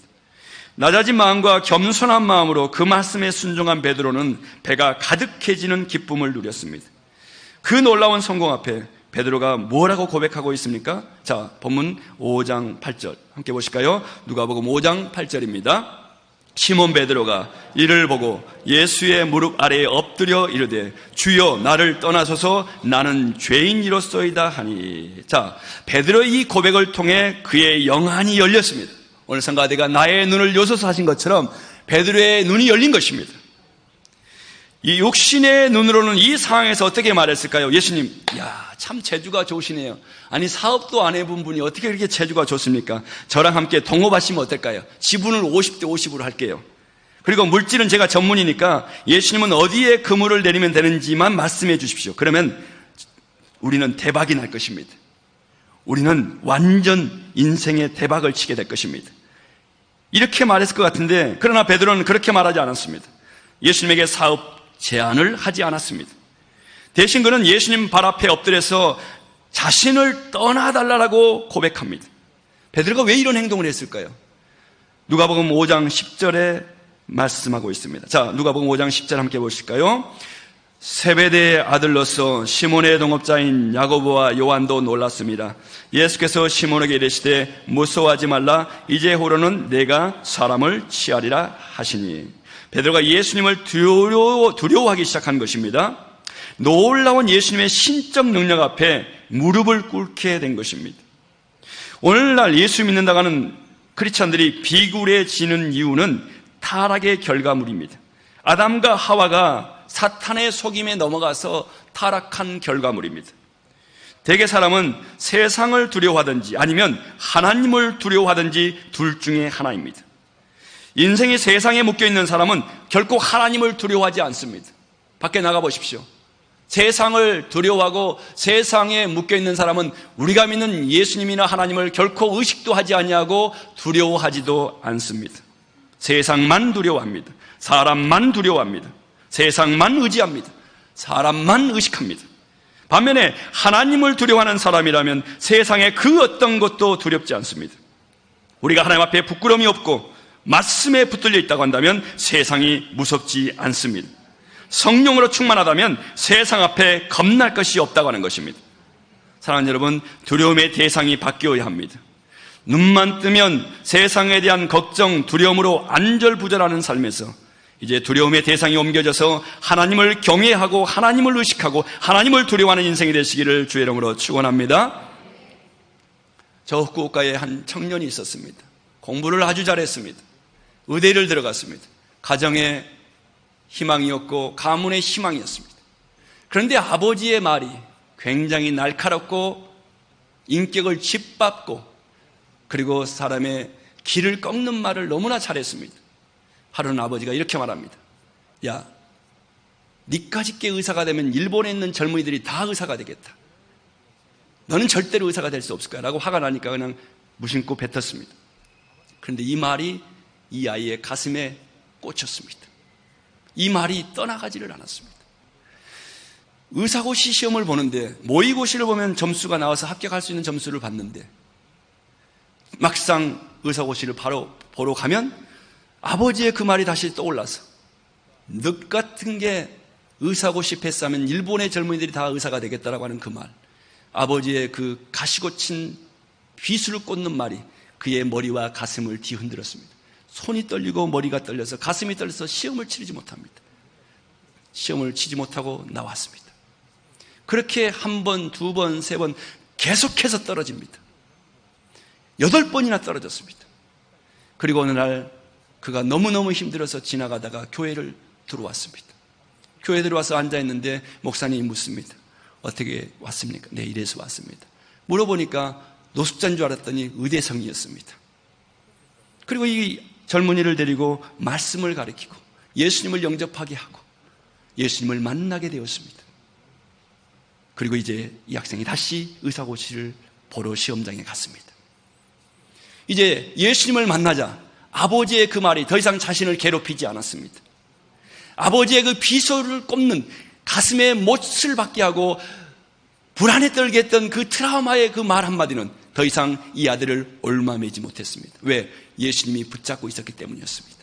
낮아진 마음과 겸손한 마음으로 그 말씀에 순종한 베드로는 배가 가득해지는 기쁨을 누렸습니다. 그 놀라운 성공 앞에 베드로가 뭐라고 고백하고 있습니까? 자, 본문 5장 8절 함께 보실까요? 누가복음 5장 8절입니다. 시몬 베드로가 이를 보고 예수의 무릎 아래에 엎드려 이르되 주여 나를 떠나소서 나는 죄인이로소이다 하니. 자, 베드로의 이 고백을 통해 그의 영안이 열렸습니다. 오늘 성가대가 나의 눈을 여소서 하신 것처럼 베드로의 눈이 열린 것입니다. 이 육신의 눈으로는 이 상황에서 어떻게 말했을까요? 예수님, 참 재주가 좋으시네요. 아니, 사업도 안 해본 분이 어떻게 그렇게 재주가 좋습니까? 저랑 함께 동업하시면 어떨까요? 지분을 50대 50으로 할게요. 그리고 물질은 제가 전문이니까 예수님은 어디에 그물을 내리면 되는지만 말씀해 주십시오. 그러면 우리는 대박이 날 것입니다. 우리는 완전 인생의 대박을 치게 될 것입니다. 이렇게 말했을 것 같은데, 그러나 베드로는 그렇게 말하지 않았습니다. 예수님에게 사업 제안을 하지 않았습니다. 대신 그는 예수님 발 앞에 엎드려서 자신을 떠나달라고 고백합니다. 베드로가 왜 이런 행동을 했을까요? 누가복음 5장 10절에 말씀하고 있습니다. 자, 누가복음 5장 10절 함께 보실까요? 세베대의 아들로서 시몬의 동업자인 야고보와 요한도 놀랐습니다. 예수께서 시몬에게 이르시되 무서워하지 말라. 이제후로는 내가 사람을 취하리라 하시니. 베드로가 예수님을 두려워하기 시작한 것입니다. 놀라운 예수님의 신적 능력 앞에 무릎을 꿇게 된 것입니다. 오늘날 예수 믿는다고 하는 크리스찬들이 비굴해지는 이유는 타락의 결과물입니다. 아담과 하와가 사탄의 속임에 넘어가서 타락한 결과물입니다. 대개 사람은 세상을 두려워하든지 아니면 하나님을 두려워하든지 둘 중에 하나입니다. 인생이 세상에 묶여있는 사람은 결코 하나님을 두려워하지 않습니다. 밖에 나가보십시오. 세상을 두려워하고 세상에 묶여있는 사람은 우리가 믿는 예수님이나 하나님을 결코 의식도 하지 아니하고 두려워하지도 않습니다. 세상만 두려워합니다. 사람만 두려워합니다. 세상만 의지합니다. 사람만 의식합니다. 반면에 하나님을 두려워하는 사람이라면 세상의 그 어떤 것도 두렵지 않습니다. 우리가 하나님 앞에 부끄러움이 없고 말씀에 붙들려 있다고 한다면 세상이 무섭지 않습니다. 성령으로 충만하다면 세상 앞에 겁날 것이 없다고 하는 것입니다. 사랑하는 여러분, 두려움의 대상이 바뀌어야 합니다. 눈만 뜨면 세상에 대한 걱정, 두려움으로 안절부절하는 삶에서 이제 두려움의 대상이 옮겨져서 하나님을 경외하고 하나님을 의식하고 하나님을 두려워하는 인생이 되시기를 주의 이름으로 축원합니다. 저 후쿠오카에 한 청년이 있었습니다. 공부를 아주 잘했습니다. 의대를 들어갔습니다. 가정의 희망이었고 가문의 희망이었습니다. 그런데 아버지의 말이 굉장히 날카롭고 인격을 짓밟고 그리고 사람의 길을 꺾는 말을 너무나 잘했습니다. 하루는 아버지가 이렇게 말합니다. 야, 니까짓게 의사가 되면 일본에 있는 젊은이들이 다 의사가 되겠다. 너는 절대로 의사가 될 수 없을 거야 라고 화가 나니까 그냥 무심코 뱉었습니다. 그런데 이 말이 이 아이의 가슴에 꽂혔습니다. 이 말이 떠나가지를 않았습니다. 의사고시 시험을 보는데 모의고시를 보면 점수가 나와서 합격할 수 있는 점수를 받는데 막상 의사고시를 바로 보러 가면 아버지의 그 말이 다시 떠올라서 늑 같은 게 의사고시 패스하면 일본의 젊은이들이 다 의사가 되겠다라고 하는 그 말, 아버지의 그 가시고친 비수를 꽂는 말이 그의 머리와 가슴을 뒤흔들었습니다. 손이 떨리고 머리가 떨려서 가슴이 떨려서 시험을 치르지 못합니다. 시험을 치지 못하고 나왔습니다. 그렇게 한 번, 두 번, 세 번 계속해서 떨어집니다. 8번이나 떨어졌습니다. 그리고 어느 날 그가 너무너무 힘들어서 지나가다가 교회를 들어왔습니다. 교회에 들어와서 앉아있는데 목사님이 묻습니다. 어떻게 왔습니까? 네, 이래서 왔습니다. 물어보니까 노숙자인 줄 알았더니 의대생이었습니다. 그리고 이 젊은이를 데리고 말씀을 가르치고 예수님을 영접하게 하고 예수님을 만나게 되었습니다. 그리고 이제 이 학생이 다시 의사고시를 보러 시험장에 갔습니다. 이제 예수님을 만나자 아버지의 그 말이 더 이상 자신을 괴롭히지 않았습니다. 아버지의 그 비소를 꼽는 가슴에 못을 받게 하고 불안에 떨게 했던 그 트라우마의 그 말 한마디는 더 이상 이 아들을 얽매이지 못했습니다. 왜? 예수님이 붙잡고 있었기 때문이었습니다.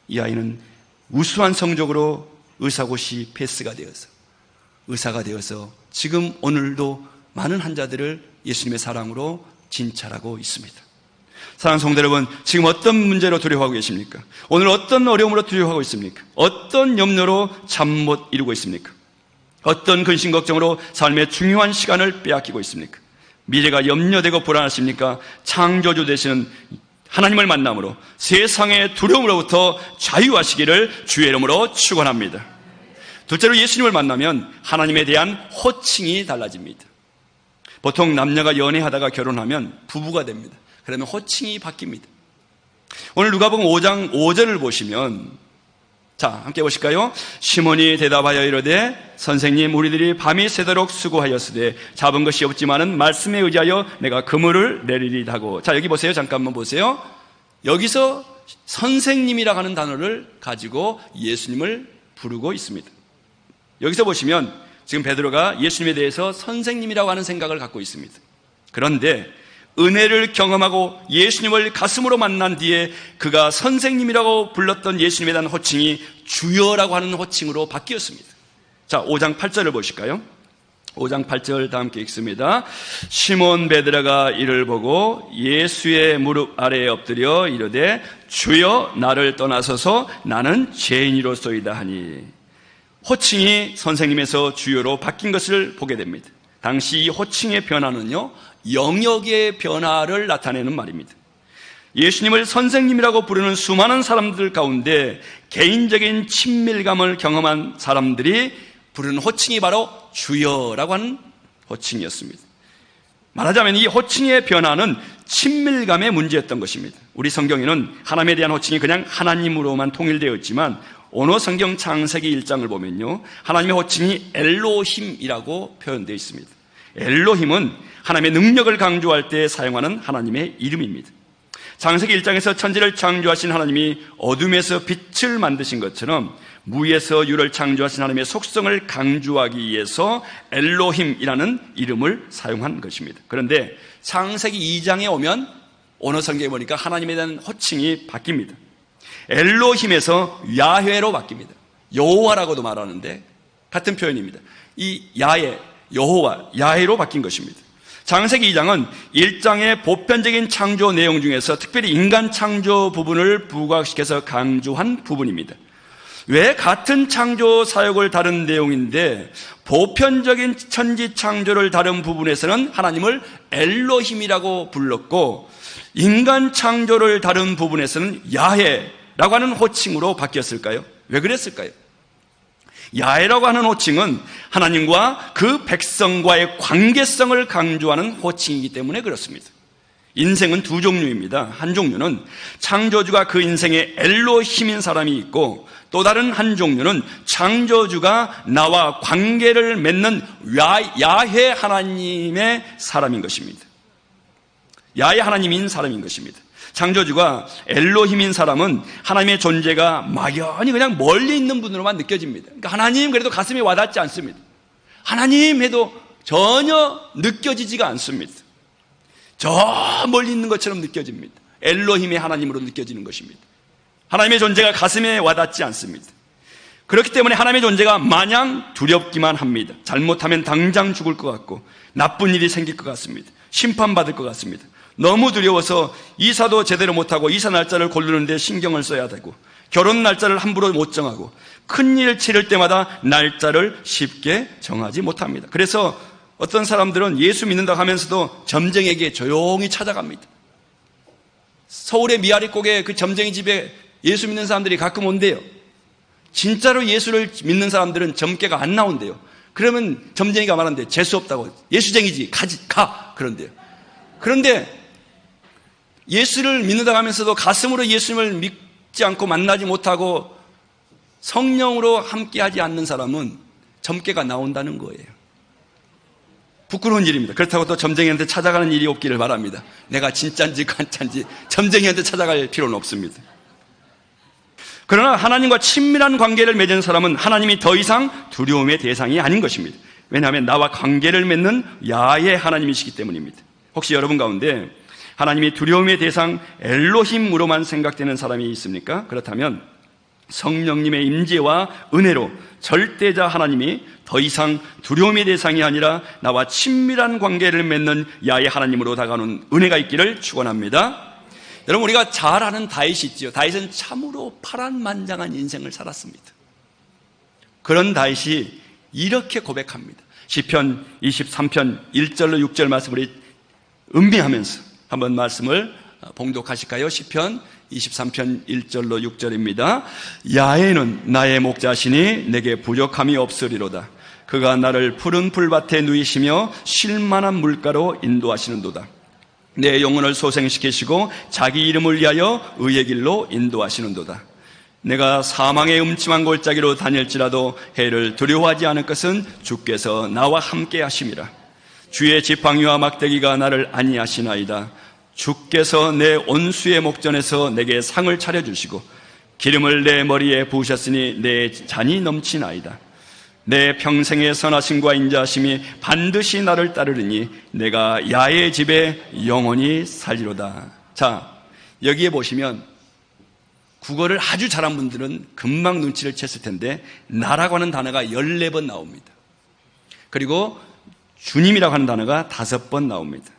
이 아이는 우수한 성적으로 의사고시 패스가 되어서 의사가 되어서 지금 오늘도 많은 환자들을 예수님의 사랑으로 진찰하고 있습니다. 사랑하는 성도 여러분, 지금 어떤 문제로 두려워하고 계십니까? 오늘 어떤 어려움으로 두려워하고 있습니까? 어떤 염려로 잠 못 이루고 있습니까? 어떤 근심 걱정으로 삶의 중요한 시간을 빼앗기고 있습니까? 미래가 염려되고 불안하십니까? 창조주 되시는 하나님을 만남으로 세상의 두려움으로부터 자유하시기를 주의 이름으로 축원합니다. 둘째로 예수님을 만나면 하나님에 대한 호칭이 달라집니다. 보통 남녀가 연애하다가 결혼하면 부부가 됩니다. 그러면 호칭이 바뀝니다. 오늘 누가복음 5장 5절을 보시면, 자, 함께 보실까요? 시몬이 대답하여 이르되 선생님, 우리들이 밤이 새도록 수고하였으되 잡은 것이 없지만은 말씀에 의지하여 내가 그물을 내리리다 하고. 자, 여기 보세요. 잠깐만 보세요. 여기서 선생님이라고 하는 단어를 가지고 예수님을 부르고 있습니다. 여기서 보시면 지금 베드로가 예수님에 대해서 선생님이라고 하는 생각을 갖고 있습니다. 그런데 은혜를 경험하고 예수님을 가슴으로 만난 뒤에 그가 선생님이라고 불렀던 예수님에 대한 호칭이 주여라고 하는 호칭으로 바뀌었습니다. 자, 5장 8절을 보실까요? 5장 8절 다 함께 읽습니다. 시몬 베드로가 이를 보고 예수의 무릎 아래에 엎드려 이르되 주여 나를 떠나소서 나는 죄인이로소이다 하니, 호칭이 선생님에서 주여로 바뀐 것을 보게 됩니다. 당시 이 호칭의 변화는요, 영역의 변화를 나타내는 말입니다. 예수님을 선생님이라고 부르는 수많은 사람들 가운데 개인적인 친밀감을 경험한 사람들이 부르는 호칭이 바로 주여라고 하는 호칭이었습니다. 말하자면 이 호칭의 변화는 친밀감의 문제였던 것입니다. 우리 성경에는 하나님에 대한 호칭이 그냥 하나님으로만 통일되어 있지만 언어 성경 창세기 1장을 보면요, 하나님의 호칭이 엘로힘이라고 표현되어 있습니다. 엘로힘은 하나님의 능력을 강조할 때 사용하는 하나님의 이름입니다. 창세기 1장에서 천지를 창조하신 하나님이 어둠에서 빛을 만드신 것처럼 무에서 유를 창조하신 하나님의 속성을 강조하기 위해서 엘로힘이라는 이름을 사용한 것입니다. 그런데 창세기 2장에 오면 언어 성경에 보니까 하나님에 대한 호칭이 바뀝니다. 엘로힘에서 야훼로 바뀝니다. 여호와라고도 말하는데 같은 표현입니다. 이 야훼, 여호와, 야훼로 바뀐 것입니다. 창세기 2장은 1장의 보편적인 창조 내용 중에서 특별히 인간 창조 부분을 부각시켜서 강조한 부분입니다. 왜 같은 창조 사역을 다룬 내용인데 보편적인 천지 창조를 다룬 부분에서는 하나님을 엘로힘이라고 불렀고 인간 창조를 다룬 부분에서는 야훼라고 하는 호칭으로 바뀌었을까요? 왜 그랬을까요? 야훼라고 하는 호칭은 하나님과 그 백성과의 관계성을 강조하는 호칭이기 때문에 그렇습니다. 인생은 두 종류입니다. 한 종류는 창조주가 그 인생에 엘로힘인 사람이 있고, 또 다른 한 종류는 창조주가 나와 관계를 맺는 야훼 하나님의 사람인 것입니다. 야훼 하나님인 사람인 것입니다. 창조주가 엘로힘인 사람은 하나님의 존재가 막연히 그냥 멀리 있는 분으로만 느껴집니다. 그러니까 하나님 그래도 가슴에 와닿지 않습니다. 하나님 해도 전혀 느껴지지가 않습니다. 저 멀리 있는 것처럼 느껴집니다. 엘로힘의 하나님으로 느껴지는 것입니다. 하나님의 존재가 가슴에 와닿지 않습니다. 그렇기 때문에 하나님의 존재가 마냥 두렵기만 합니다. 잘못하면 당장 죽을 것 같고 나쁜 일이 생길 것 같습니다. 심판받을 것 같습니다. 너무 두려워서 이사도 제대로 못하고 이사 날짜를 고르는데 신경을 써야 되고, 결혼 날짜를 함부로 못 정하고, 큰일 치를 때마다 날짜를 쉽게 정하지 못합니다. 그래서 어떤 사람들은 예수 믿는다고 하면서도 점쟁이에게 조용히 찾아갑니다. 서울의 미아리곡에 그 점쟁이 집에 예수 믿는 사람들이 가끔 온대요. 진짜로 예수를 믿는 사람들은 점괘가 안 나온대요. 그러면 점쟁이가 말한대요. 재수 없다고. 예수쟁이지, 가! 그런대요. 그런데 예수를 믿는다고 하면서도 가슴으로 예수님을 믿지 않고 만나지 못하고 성령으로 함께하지 않는 사람은 점괘가 나온다는 거예요. 부끄러운 일입니다. 그렇다고 또 점쟁이한테 찾아가는 일이 없기를 바랍니다. 내가 진짜인지 가짜인지 점쟁이한테 찾아갈 필요는 없습니다. 그러나 하나님과 친밀한 관계를 맺은 사람은 하나님이 더 이상 두려움의 대상이 아닌 것입니다. 왜냐하면 나와 관계를 맺는 야훼 하나님이시기 때문입니다. 혹시 여러분 가운데 하나님이 두려움의 대상 엘로힘으로만 생각되는 사람이 있습니까? 그렇다면 성령님의 임재와 은혜로 절대자 하나님이 더 이상 두려움의 대상이 아니라 나와 친밀한 관계를 맺는 야훼 하나님으로 다가오는 은혜가 있기를 축원합니다. 여러분, 우리가 잘 아는 다윗이 있지요. 다윗은 참으로 파란만장한 인생을 살았습니다. 그런 다윗이 이렇게 고백합니다. 시편 23편 1절로 6절 말씀을 음미하면서 한번 말씀을 봉독하실까요? 시편 23편 1절로 6절입니다. 야훼는 나의 목자시니 내게 부족함이 없으리로다. 그가 나를 푸른 풀밭에 누이시며 쉴만한 물가로 인도하시는도다. 내 영혼을 소생시키시고 자기 이름을 위하여 의의 길로 인도하시는도다. 내가 사망의 음침한 골짜기로 다닐지라도 해를 두려워하지 않을 것은 주께서 나와 함께 하심이라. 주의 지팡이와 막대기가 나를 안위하시나이다. 주께서 내 온수의 목전에서 내게 상을 차려주시고 기름을 내 머리에 부으셨으니 내 잔이 넘치나이다. 내 평생의 선하심과 인자하심이 반드시 나를 따르리니 내가 야의 집에 영원히 살리로다. 자, 여기에 보시면 국어를 아주 잘한 분들은 금방 눈치를 챘을 텐데 나라고 하는 단어가 14번 나옵니다. 그리고 주님이라고 하는 단어가 5번 나옵니다.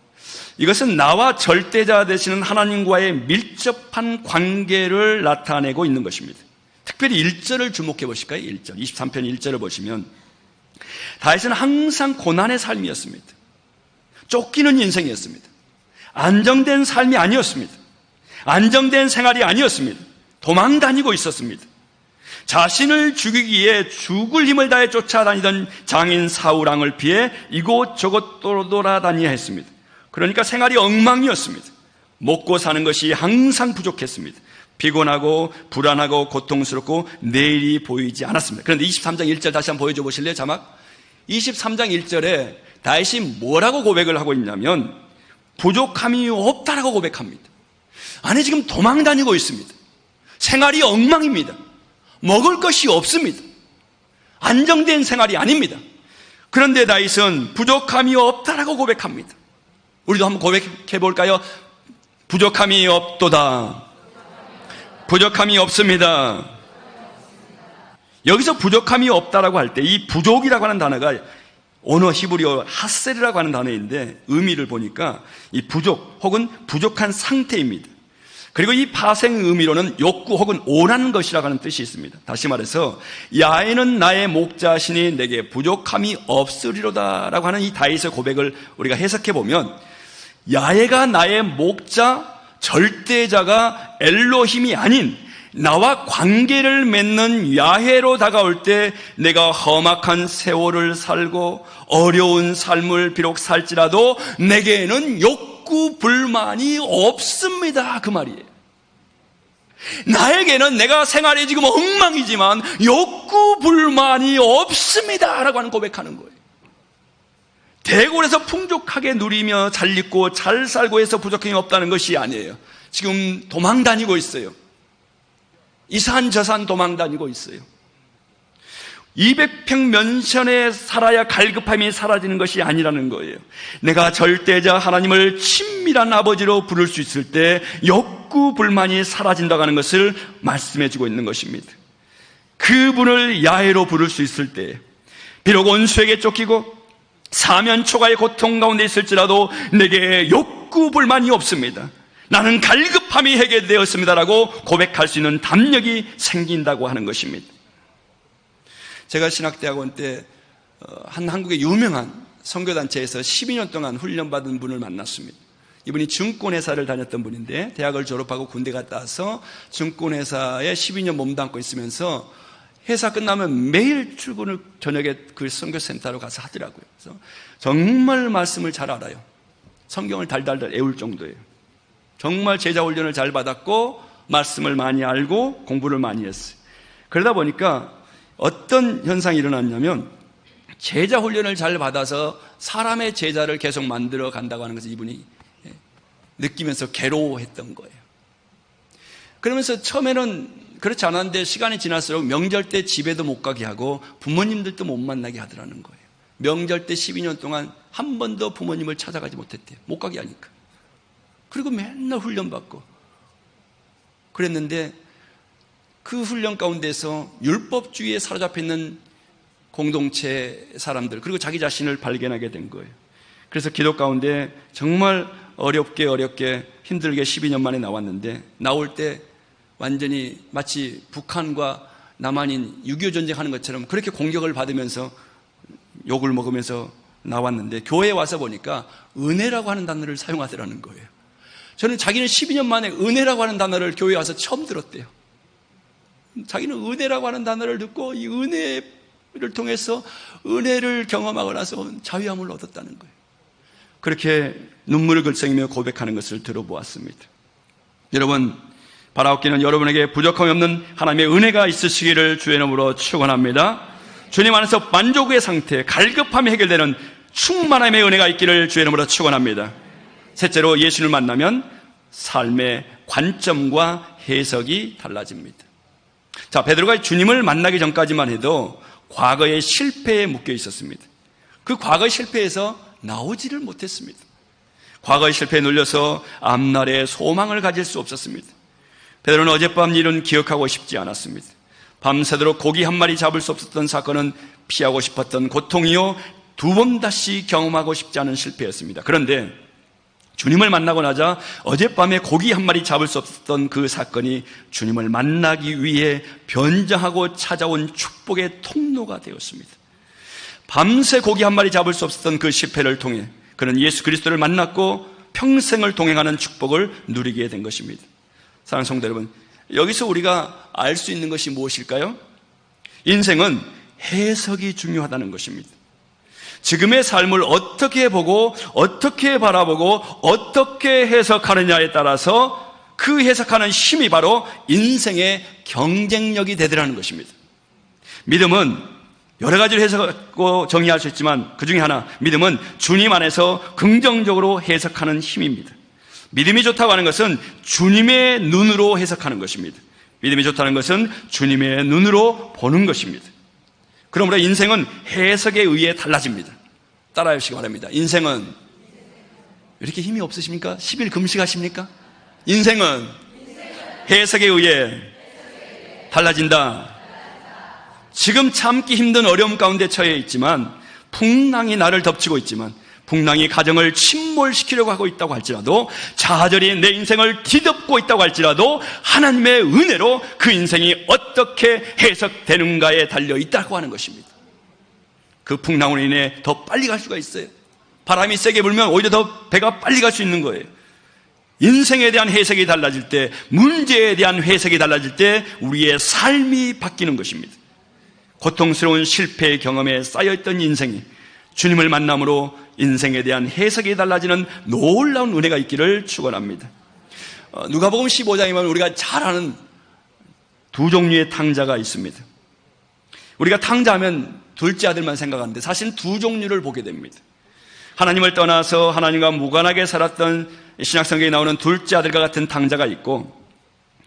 이것은 나와 절대자 되시는 하나님과의 밀접한 관계를 나타내고 있는 것입니다. 특별히 1절을 주목해 보실까요? 1절, 23편 1절을 보시면 다윗은 항상 고난의 삶이었습니다. 쫓기는 인생이었습니다. 안정된 삶이 아니었습니다. 안정된 생활이 아니었습니다. 도망 다니고 있었습니다. 자신을 죽이기에 죽을 힘을 다해 쫓아다니던 장인 사울 왕을 피해 이곳저곳 돌아다니야 했습니다. 그러니까 생활이 엉망이었습니다. 먹고 사는 것이 항상 부족했습니다. 피곤하고 불안하고 고통스럽고 내일이 보이지 않았습니다. 그런데 23장 1절 다시 한번 보여줘 보실래요? 자막. 23장 1절에 다윗이 뭐라고 고백을 하고 있냐면 부족함이 없다라고 고백합니다. 아니, 지금 도망 다니고 있습니다. 생활이 엉망입니다. 먹을 것이 없습니다. 안정된 생활이 아닙니다. 그런데 다윗은 부족함이 없다라고 고백합니다. 우리도 한번 고백해 볼까요? 부족함이 없도다. 부족함이 없습니다. 여기서 부족함이 없다라고 할 때 이 부족이라고 하는 단어가 언어 히브리어 하셀이라고 하는 단어인데 의미를 보니까 이 부족 혹은 부족한 상태입니다. 그리고 이 파생 의미로는 욕구 혹은 원하는 것이라고 하는 뜻이 있습니다. 다시 말해서 야훼는 나의 목자시니 내게 부족함이 없으리로다라고 하는 이 다윗의 고백을 우리가 해석해 보면 야훼가 나의 목자, 절대자가 엘로힘이 아닌 나와 관계를 맺는 야훼로 다가올 때 내가 험악한 세월을 살고 어려운 삶을 비록 살지라도 내게는 욕구 불만이 없습니다. 그 말이에요. 나에게는 내가 생활이 지금 엉망이지만 욕구 불만이 없습니다 라고 하는 고백하는 거예요. 대궐에서 풍족하게 누리며 잘 입고 잘 살고 해서 부족함이 없다는 것이 아니에요. 지금 도망 다니고 있어요. 이산 저산 도망 다니고 있어요. 200평 면션에 살아야 갈급함이 사라지는 것이 아니라는 거예요. 내가 절대자 하나님을 친밀한 아버지로 부를 수 있을 때 욕구 불만이 사라진다고 하는 것을 말씀해 주고 있는 것입니다. 그분을 야훼로 부를 수 있을 때 비록 원수에게 쫓기고 사면 초가의 고통 가운데 있을지라도 내게 욕구 불만이 없습니다. 나는 갈급함이 해결되었습니다라고 고백할 수 있는 담력이 생긴다고 하는 것입니다. 제가 신학대학원 때 한 한국의 유명한 선교단체에서 12년 동안 훈련받은 분을 만났습니다. 이분이 증권회사를 다녔던 분인데 대학을 졸업하고 군대 갔다 와서 증권회사에 12년 몸담고 있으면서 회사 끝나면 매일 출근을 저녁에 그 선교센터로 가서 하더라고요. 그래서 정말 말씀을 잘 알아요. 성경을 달달달 외울 정도예요. 정말 제자 훈련을 잘 받았고 말씀을 많이 알고 공부를 많이 했어요. 그러다 보니까 어떤 현상이 일어났냐면 제자 훈련을 잘 받아서 사람의 제자를 계속 만들어 간다고 하는 것을 이분이 느끼면서 괴로워했던 거예요. 그러면서 처음에는 그렇지 않았는데 시간이 지날수록 명절 때 집에도 못 가게 하고 부모님들도 못 만나게 하더라는 거예요. 명절 때 12년 동안 한 번도 부모님을 찾아가지 못했대요. 못 가게 하니까. 그리고 맨날 훈련받고 그랬는데 그 훈련 가운데서 율법주의에 사로잡혀 있는 공동체 사람들 그리고 자기 자신을 발견하게 된 거예요. 그래서 기도 가운데 정말 어렵게 힘들게 12년 만에 나왔는데 나올 때 완전히 마치 북한과 남한인 6.25 전쟁하는 것처럼 그렇게 공격을 받으면서 욕을 먹으면서 나왔는데 교회에 와서 보니까 은혜라고 하는 단어를 사용하더라는 거예요. 저는 자기는 12년 만에 은혜라고 하는 단어를 교회에 와서 처음 들었대요. 자기는 은혜라고 하는 단어를 듣고 이 은혜를 통해서 은혜를 경험하고 나서 자유함을 얻었다는 거예요. 그렇게 눈물을 글썽이며 고백하는 것을 들어보았습니다. 여러분, 바라옵기는 여러분에게 부족함이 없는 하나님의 은혜가 있으시기를 주의 이름으로 축원합니다. 주님 안에서 만족의 상태, 갈급함이 해결되는 충만함의 은혜가 있기를 주의 이름으로 축원합니다. 셋째로 예수를 만나면 삶의 관점과 해석이 달라집니다. 자, 베드로가 주님을 만나기 전까지만 해도 과거의 실패에 묶여 있었습니다. 그 과거의 실패에서 나오지를 못했습니다. 과거의 실패에 눌려서 앞날에 소망을 가질 수 없었습니다. 베드로는 어젯밤 일은 기억하고 싶지 않았습니다. 밤새도록 고기 한 마리 잡을 수 없었던 사건은 피하고 싶었던 고통이요, 두 번 다시 경험하고 싶지 않은 실패였습니다. 그런데 주님을 만나고 나자 어젯밤에 고기 한 마리 잡을 수 없었던 그 사건이 주님을 만나기 위해 변장하고 찾아온 축복의 통로가 되었습니다. 밤새 고기 한 마리 잡을 수 없었던 그 실패를 통해 그는 예수 그리스도를 만났고 평생을 동행하는 축복을 누리게 된 것입니다. 사랑하는 성도 여러분, 여기서 우리가 알 수 있는 것이 무엇일까요? 인생은 해석이 중요하다는 것입니다. 지금의 삶을 어떻게 보고 어떻게 바라보고 어떻게 해석하느냐에 따라서 그 해석하는 힘이 바로 인생의 경쟁력이 되더라는 것입니다. 믿음은 여러 가지로 해석하고 정의할 수 있지만 그 중에 하나, 믿음은 주님 안에서 긍정적으로 해석하는 힘입니다. 믿음이 좋다고 하는 것은 주님의 눈으로 해석하는 것입니다. 믿음이 좋다는 것은 주님의 눈으로 보는 것입니다. 그러므로 인생은 해석에 의해 달라집니다. 따라해 주시기 바랍니다. 인생은, 왜 이렇게 힘이 없으십니까? 10일 금식하십니까? 인생은 해석에 의해 달라진다. 지금 참기 힘든 어려움 가운데 처해 있지만, 풍랑이 나를 덮치고 있지만, 풍랑이 가정을 침몰시키려고 하고 있다고 할지라도, 좌절이 내 인생을 뒤덮고 있다고 할지라도 하나님의 은혜로 그 인생이 어떻게 해석되는가에 달려 있다고 하는 것입니다. 그 풍랑으로 인해 더 빨리 갈 수가 있어요. 바람이 세게 불면 오히려 더 배가 빨리 갈 수 있는 거예요. 인생에 대한 해석이 달라질 때, 문제에 대한 해석이 달라질 때 우리의 삶이 바뀌는 것입니다. 고통스러운 실패의 경험에 쌓여있던 인생이 주님을 만남으로 인생에 대한 해석이 달라지는 놀라운 은혜가 있기를 축원합니다. 누가복음 15장이면 우리가 잘 아는 두 종류의 탕자가 있습니다. 우리가 탕자하면 둘째 아들만 생각하는데 사실 두 종류를 보게 됩니다. 하나님을 떠나서 하나님과 무관하게 살았던 신약성경에 나오는 둘째 아들과 같은 탕자가 있고,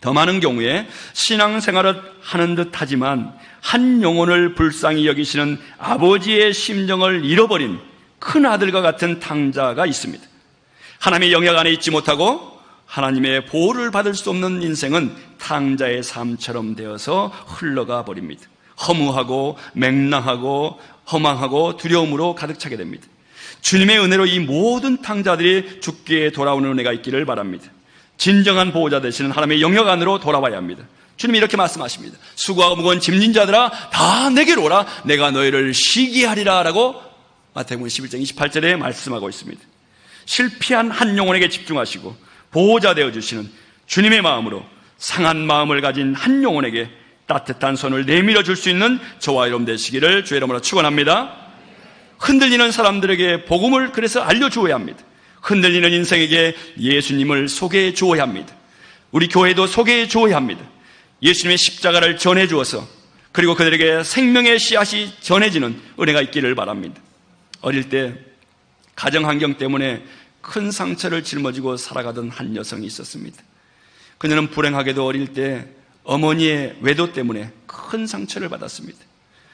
더 많은 경우에 신앙생활을 하는 듯 하지만 한 영혼을 불쌍히 여기시는 아버지의 심정을 잃어버린 큰 아들과 같은 탕자가 있습니다. 하나님의 영역 안에 있지 못하고 하나님의 보호를 받을 수 없는 인생은 탕자의 삶처럼 되어서 흘러가 버립니다. 허무하고 맹랑하고 허망하고 두려움으로 가득 차게 됩니다. 주님의 은혜로 이 모든 탕자들이 죽게 돌아오는 은혜가 있기를 바랍니다. 진정한 보호자 되시는 하나님의 영역 안으로 돌아와야 합니다. 주님이 이렇게 말씀하십니다. 수고하고 무거운 짐진 자들아 다 내게로 오라, 내가 너희를 쉬게 하리라 라고 마태복음 11장 28절에 말씀하고 있습니다. 실패한 한 영혼에게 집중하시고 보호자 되어주시는 주님의 마음으로 상한 마음을 가진 한 영혼에게 따뜻한 손을 내밀어 줄 수 있는 저와 여러분 되시기를 주의 이름으로 축원합니다. 흔들리는 사람들에게 복음을 그래서 알려주어야 합니다. 흔들리는 인생에게 예수님을 소개해 주어야 합니다. 우리 교회도 소개해 주어야 합니다. 예수님의 십자가를 전해 주어서 그리고 그들에게 생명의 씨앗이 전해지는 은혜가 있기를 바랍니다. 어릴 때 가정 환경 때문에 큰 상처를 짊어지고 살아가던 한 여성이 있었습니다. 그녀는 불행하게도 어릴 때 어머니의 외도 때문에 큰 상처를 받았습니다.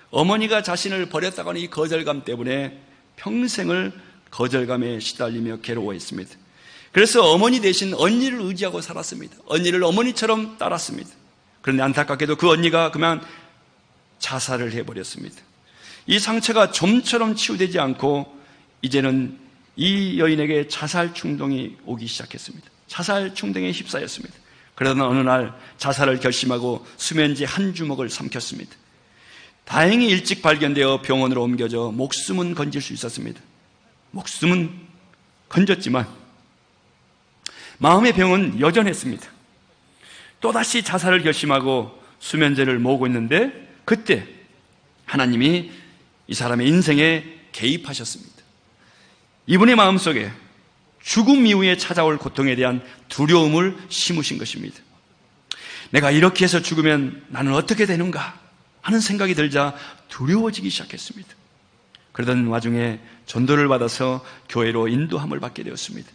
어머니가 자신을 버렸다고 하는 이 거절감 때문에 평생을 거절감에 시달리며 괴로워했습니다. 그래서 어머니 대신 언니를 의지하고 살았습니다. 언니를 어머니처럼 따랐습니다. 그런데 안타깝게도 그 언니가 그만 자살을 해버렸습니다. 이 상처가 좀처럼 치유되지 않고 이제는 이 여인에게 자살 충동이 오기 시작했습니다. 자살 충동에 휩싸였습니다. 그러던 어느 날 자살을 결심하고 수면제 한 주먹을 삼켰습니다. 다행히 일찍 발견되어 병원으로 옮겨져 목숨은 건질 수 있었습니다. 목숨은 건졌지만 마음의 병은 여전했습니다. 또다시 자살을 결심하고 수면제를 모으고 있는데 그때 하나님이 이 사람의 인생에 개입하셨습니다. 이분의 마음속에 죽음 이후에 찾아올 고통에 대한 두려움을 심으신 것입니다. 내가 이렇게 해서 죽으면 나는 어떻게 되는가 하는 생각이 들자 두려워지기 시작했습니다. 그러던 와중에 전도를 받아서 교회로 인도함을 받게 되었습니다.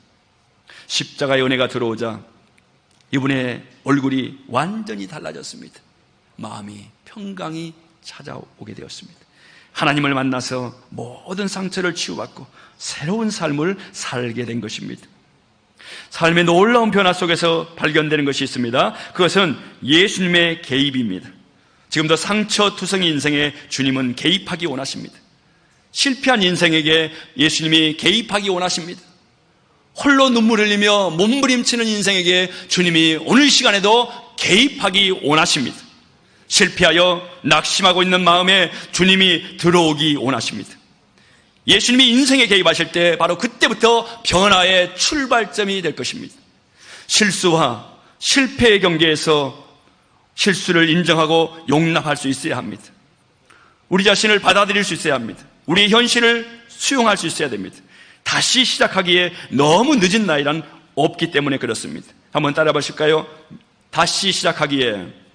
십자가의 은혜가 들어오자 이분의 얼굴이 완전히 달라졌습니다. 마음이 평강이 찾아오게 되었습니다. 하나님을 만나서 모든 상처를 치유받고 새로운 삶을 살게 된 것입니다. 삶의 놀라운 변화 속에서 발견되는 것이 있습니다. 그것은 예수님의 개입입니다. 지금도 상처투성이 인생에 주님은 개입하기 원하십니다. 실패한 인생에게 예수님이 개입하기 원하십니다. 홀로 눈물 흘리며 몸부림치는 인생에게 주님이 오늘 시간에도 개입하기 원하십니다. 실패하여 낙심하고 있는 마음에 주님이 들어오기 원하십니다. 예수님이 인생에 개입하실 때 바로 그때부터 변화의 출발점이 될 것입니다. 실수와 실패의 경계에서 실수를 인정하고 용납할 수 있어야 합니다. 우리 자신을 받아들일 수 있어야 합니다. 우리의 현실을 수용할 수 있어야 됩니다. 다시 시작하기에 너무 늦은 나이란 없기 때문에 그렇습니다. 한번 따라 보실까요? 다시 시작하기에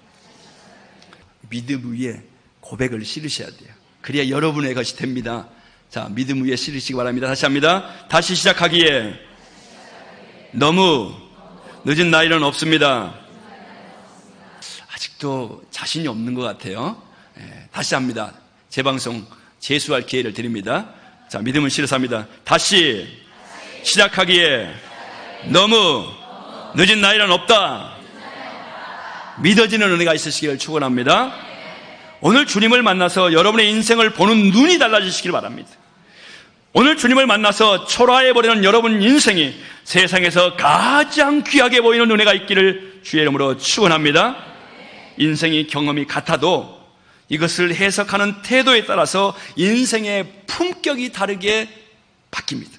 믿음 위에 고백을 실으셔야 돼요. 그래야 여러분의 것이 됩니다. 자, 믿음 위에 실으시기 바랍니다. 다시 합니다. 다시 시작하기에 너무 늦은 나이는 없습니다. 아직도 자신이 없는 것 같아요. 다시 합니다. 재방송 재수할 기회를 드립니다. 자, 믿음을 실어서 합니다. 다시 시작하기에 너무 늦은 나이는 없다. 믿어지는 은혜가 있으시기를 축원합니다. 오늘 주님을 만나서 여러분의 인생을 보는 눈이 달라지시길 바랍니다. 오늘 주님을 만나서 초라해버리는 여러분 인생이 세상에서 가장 귀하게 보이는 은혜가 있기를 주의 이름으로 축원합니다. 인생이 경험이 같아도 이것을 해석하는 태도에 따라서 인생의 품격이 다르게 바뀝니다.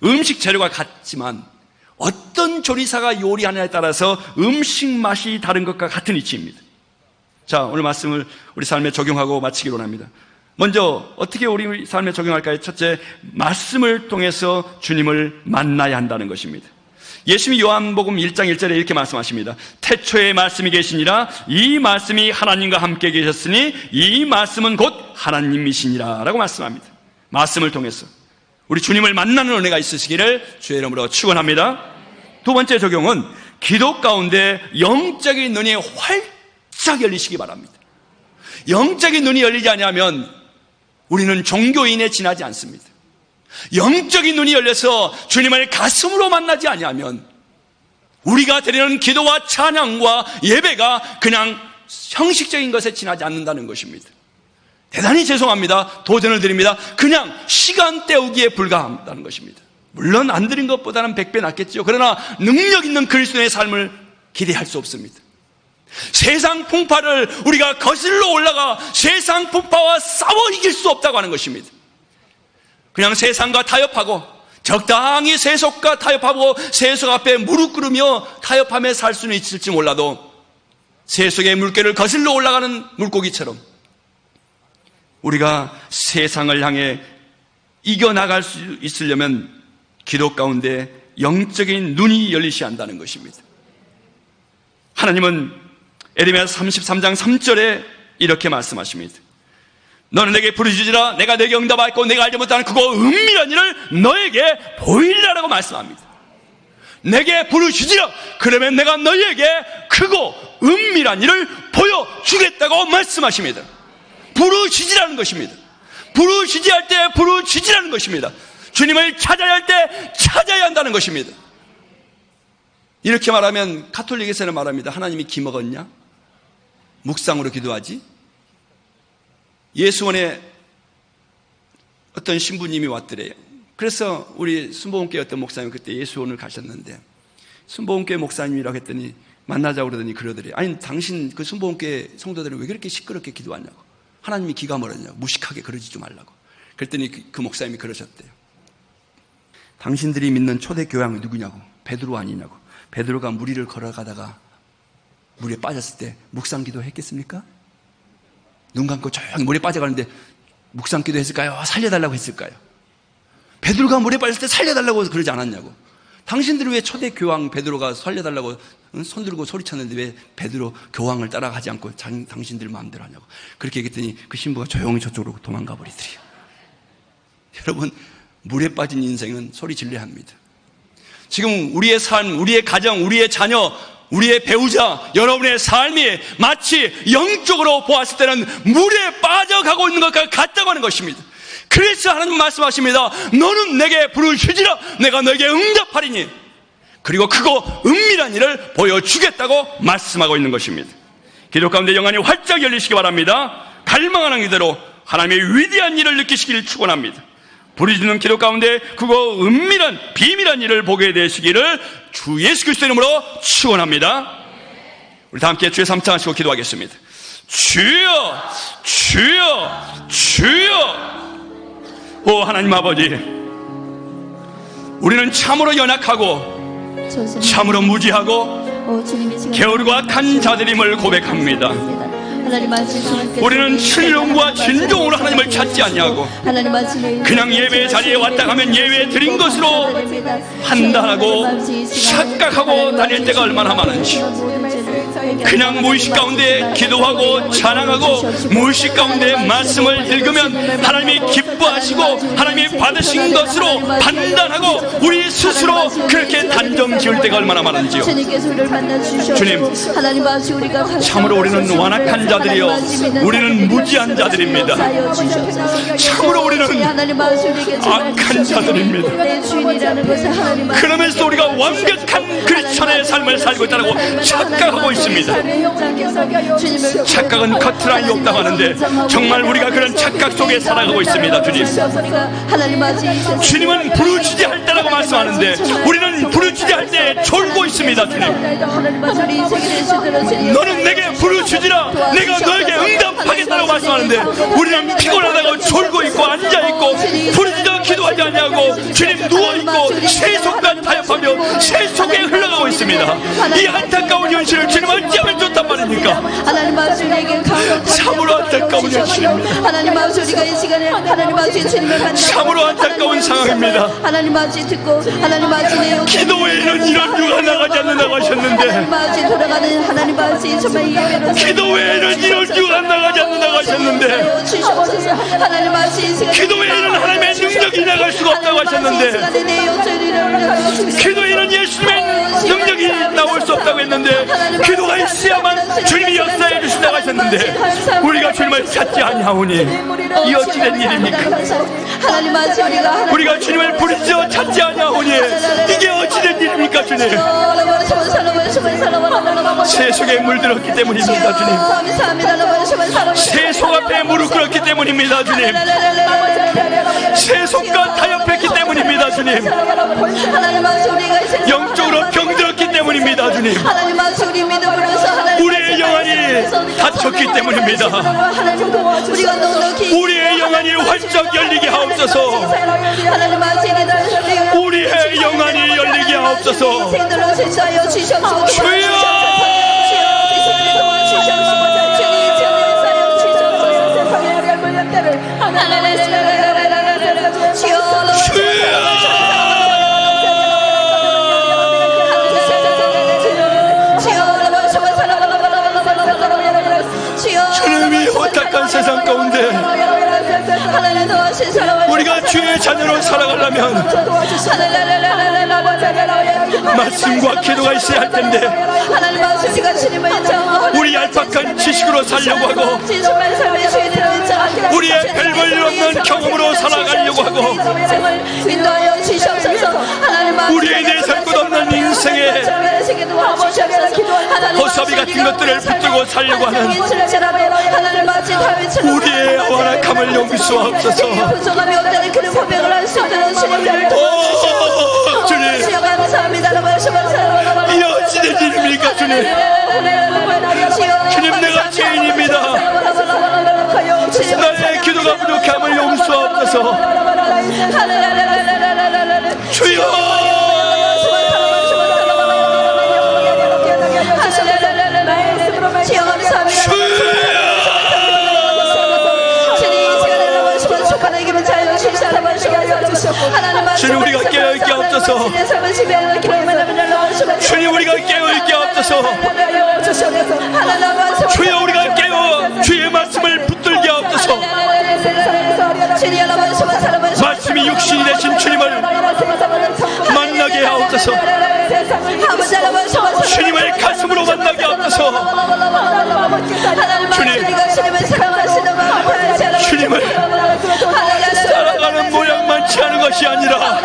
음식 재료가 같지만 어떤 조리사가 요리하느냐에 따라서 음식 맛이 다른 것과 같은 이치입니다. 자, 오늘 말씀을 우리 삶에 적용하고 마치기로 합니다. 먼저 어떻게 우리 삶에 적용할까요? 첫째, 말씀을 통해서 주님을 만나야 한다는 것입니다. 예수님이 요한복음 1장 1절에 이렇게 말씀하십니다. 태초에 말씀이 계시니라. 이 말씀이 하나님과 함께 계셨으니 이 말씀은 곧 하나님이시니라 라고 말씀합니다. 말씀을 통해서 우리 주님을 만나는 은혜가 있으시기를 주의 이름으로 축원합니다. 두 번째 적용은 기도 가운데 영적인 눈이 활짝 열리시기 바랍니다. 영적인 눈이 열리지 않으면 우리는 종교인에 지나지 않습니다. 영적인 눈이 열려서 주님을 가슴으로 만나지 아니하면 우리가 드리는 기도와 찬양과 예배가 그냥 형식적인 것에 지나지 않는다는 것입니다. 대단히 죄송합니다. 도전을 드립니다. 그냥 시간 때우기에 불과하다는 것입니다. 물론 안 드린 것보다는 100배 낫겠죠. 그러나 능력 있는 그리스도의 삶을 기대할 수 없습니다. 세상 풍파를 우리가 거슬러 올라가 세상 풍파와 싸워 이길 수 없다고 하는 것입니다. 그냥 세상과 타협하고 적당히 세속과 타협하고 세속 앞에 무릎 꿇으며 타협하며 살 수는 있을지 몰라도 세속의 물결을 거슬러 올라가는 물고기처럼 우리가 세상을 향해 이겨나갈 수 있으려면 기도 가운데 영적인 눈이 열리셔야 한다는 것입니다. 하나님은 에레미야 33장 3절에 이렇게 말씀하십니다. 너는 내게 부르짖으라. 내가 내게 응답하였고 내가 알지 못하는 크고 은밀한 일을 너에게 보이리라라고 말씀합니다. 내게 부르짖으라. 그러면 내가 너에게 크고 은밀한 일을 보여주겠다고 말씀하십니다. 부르짖으라는 것입니다. 부르짖을 때 부르짖으라는 것입니다. 주님을 찾아야 할 때 찾아야 한다는 것입니다. 이렇게 말하면 가톨릭에서는 말합니다. 하나님이 기먹었냐? 묵상으로 기도하지? 예수원에 어떤 신부님이 왔더래요. 그래서 우리 순복음교회 어떤 목사님 그때 예수원을 가셨는데 순복음교회 목사님이라고 했더니 만나자고 그러더니 그러더래요. 아니 당신 그 순복음교회 성도들은 왜 그렇게 시끄럽게 기도하냐고. 하나님이 기가 멀었냐고. 무식하게 그러지 좀 말라고. 그랬더니 그 목사님이 그러셨대요. 당신들이 믿는 초대 교황이 누구냐고. 베드로 아니냐고. 베드로가 물 위를 걸어가다가 물에 빠졌을 때 묵상기도 했겠습니까? 눈 감고 조용히 물에 빠져가는데 묵상기도 했을까요? 살려달라고 했을까요? 베드로가 물에 빠졌을 때 살려달라고 그러지 않았냐고. 당신들이 왜 초대 교황 베드로가 살려달라고 손 들고 소리쳤는데 왜 베드로 교황을 따라가지 않고 당신들 마음대로 하냐고. 그렇게 얘기했더니 그 신부가 조용히 저쪽으로 도망가 버리더래요. 여러분, 물에 빠진 인생은 소리 질러야 합니다. 지금 우리의 삶, 우리의 가정, 우리의 자녀 우리의 배우자, 여러분의 삶이 마치 영적으로 보았을 때는 물에 빠져가고 있는 것과 같다고 하는 것입니다. 그래서 하나님 말씀하십니다. 너는 내게 부르시지라 내가 너에게 응답하리니, 그리고 크고 은밀한 일을 보여주겠다고 말씀하고 있는 것입니다. 기도 가운데 영안이 활짝 열리시기 바랍니다. 갈망하는 이대로 하나님의 위대한 일을 느끼시길 축원합니다. 부르짖는 기도 가운데 그거 은밀한 비밀한 일을 보게 되시기를 주 예수 그리스도 이름으로 축원합니다. 우리 다 함께 주의 삼창하시고 기도하겠습니다. 주여, 주여, 주여. 오 하나님 아버지, 우리는 참으로 연약하고 참으로 무지하고 게으르고 악한 자들임을 고백합니다. 우리는 신령과 진정으로 하나님을 찾지 않냐고, 그냥 예배 자리에 왔다 가면 예배 드린 것으로 판단하고 착각하고 다닐 때가 얼마나 많은지, 그냥 무의식 가운데 기도하고 찬양하고 무의식 가운데 말씀을 읽으면 하나님이 기뻐하시고 하나님이 받으신 것으로 판단하고 우리 스스로 그렇게 단정 지을 때가 얼마나 많은지요. 주님, 참으로 우리는 완악한 자들이요, 우리는 무지한 자들입니다. 참으로 우리는 악한 자들입니다. 그러면서 우리가 완벽한 크리스천의 삶을 살고 있다고 착각하고 있습니다. 착각은 커트라인이 없다고 하는데 정말 우리가 그런 착각 속에 살아가고 있습니다. 주님, 주님은 부르짖지 할 때라고 말씀하는데 우리는 부르짖지 할 때 졸고 있습니다. 주님, 너는 내게 부르짖으라 내가 너에게 응답하겠다고 말씀하는데 우리는 피곤하다고 졸고 있고 앉아있고 부르짖어 기도하지 않냐고 주님 누워있고 세속과 타협하며 세속에 흘러가고 있습니다. 이 안타까운 현실을 주님 어찌하면 좋단 말입니까? 참으로 안타까운 현실입니다. 참으로 안타까운 상황입니다. 기도 외에는 이런 유가 나가지 않는다고 하셨는데, 기도 외에는 이런 유가 나가지 않는다고 하셨는데, 기도 외에는 하나님의 능력이 나갈 수가 없다고 하셨는데, 기도에는 예수님의 능력이 나올 수 없다고 했는데 기도가 있어야만 주님이 역사해 주신다고 하셨는데 우리가 주님을 찾지 아니하오니 이 어찌된 일입니까? 우리가 주님을 부르짖어 찾지 아니하오니 이게 어찌된 일입니까? 주님, 세속에 물들었기 때문입니다. 주님, 세속 앞에 무릎 꿇었기 때문입니다. 주님, 세속과 타협했기 때문입니다. 주님, 영적으로 병들었기 때문입니다. 주님, 우리의 영안이 닫혔기 때문입니다. 우리의 영안이 활짝 열리게 하옵소서. 우리의 영안이 열리게 하옵소서. 주여, 주님이 허탁한 세상 가운데 우리가 주의 자녀로 살아가려면 말씀과 기도가 있어야 할 텐데 우리 얄팍한 지식으로 살려고 하고 우리의 별볼일 없는 경험으로 살아가려고 하고 우리의 내살 것 없는 인생에 허사비 같은 것들을 붙들고 살려고 하는 우리의 완악함을 용서하옵소서. 오 주님, 이 어찌된 일입니까? 주님, 주님, 내가 죄인입니다. 나의 기도가 부족함을 용서하옵소서. 주여, 주님, 우리가 깨어있게 없어서. 주님, 우리가 깨어있게 없어서. 주여, 우리가 깨어 주의 말씀을 붙들게 없어서. 말씀이 육신이 되신 주님을 만나게 하옵소서. 주님을 가슴으로 만나게 하옵소서. 주님을 따라가는 모양만 취하는 것이 아니라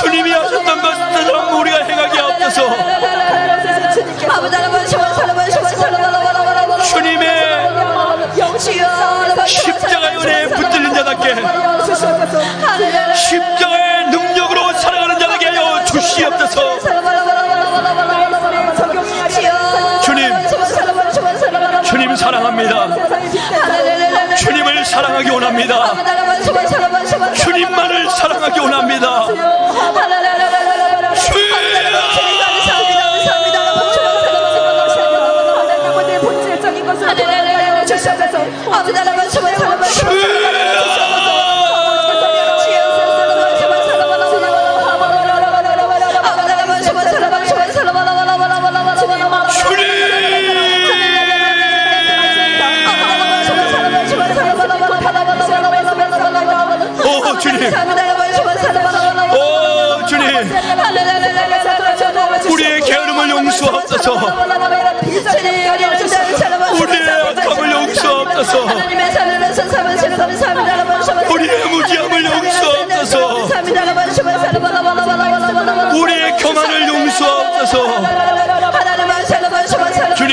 주님이 하셨던 것처럼 우리가 행하게 하옵소서. 주님의 십자가의 은혜에 붙들린 자답게 십자가의 능력으로 살아가는 자에게 하여 주시옵소서. 주님 사랑합니다. 주님을 사랑하기 원합니다. 주님만을 사랑하기 원합니다. 우리의 게으름을 용서하옵소서. 우리의 악함을 용서하옵소서. 우리의 무지함을 용서하옵소서. 우리의 교만을 용서하옵소서. 주님,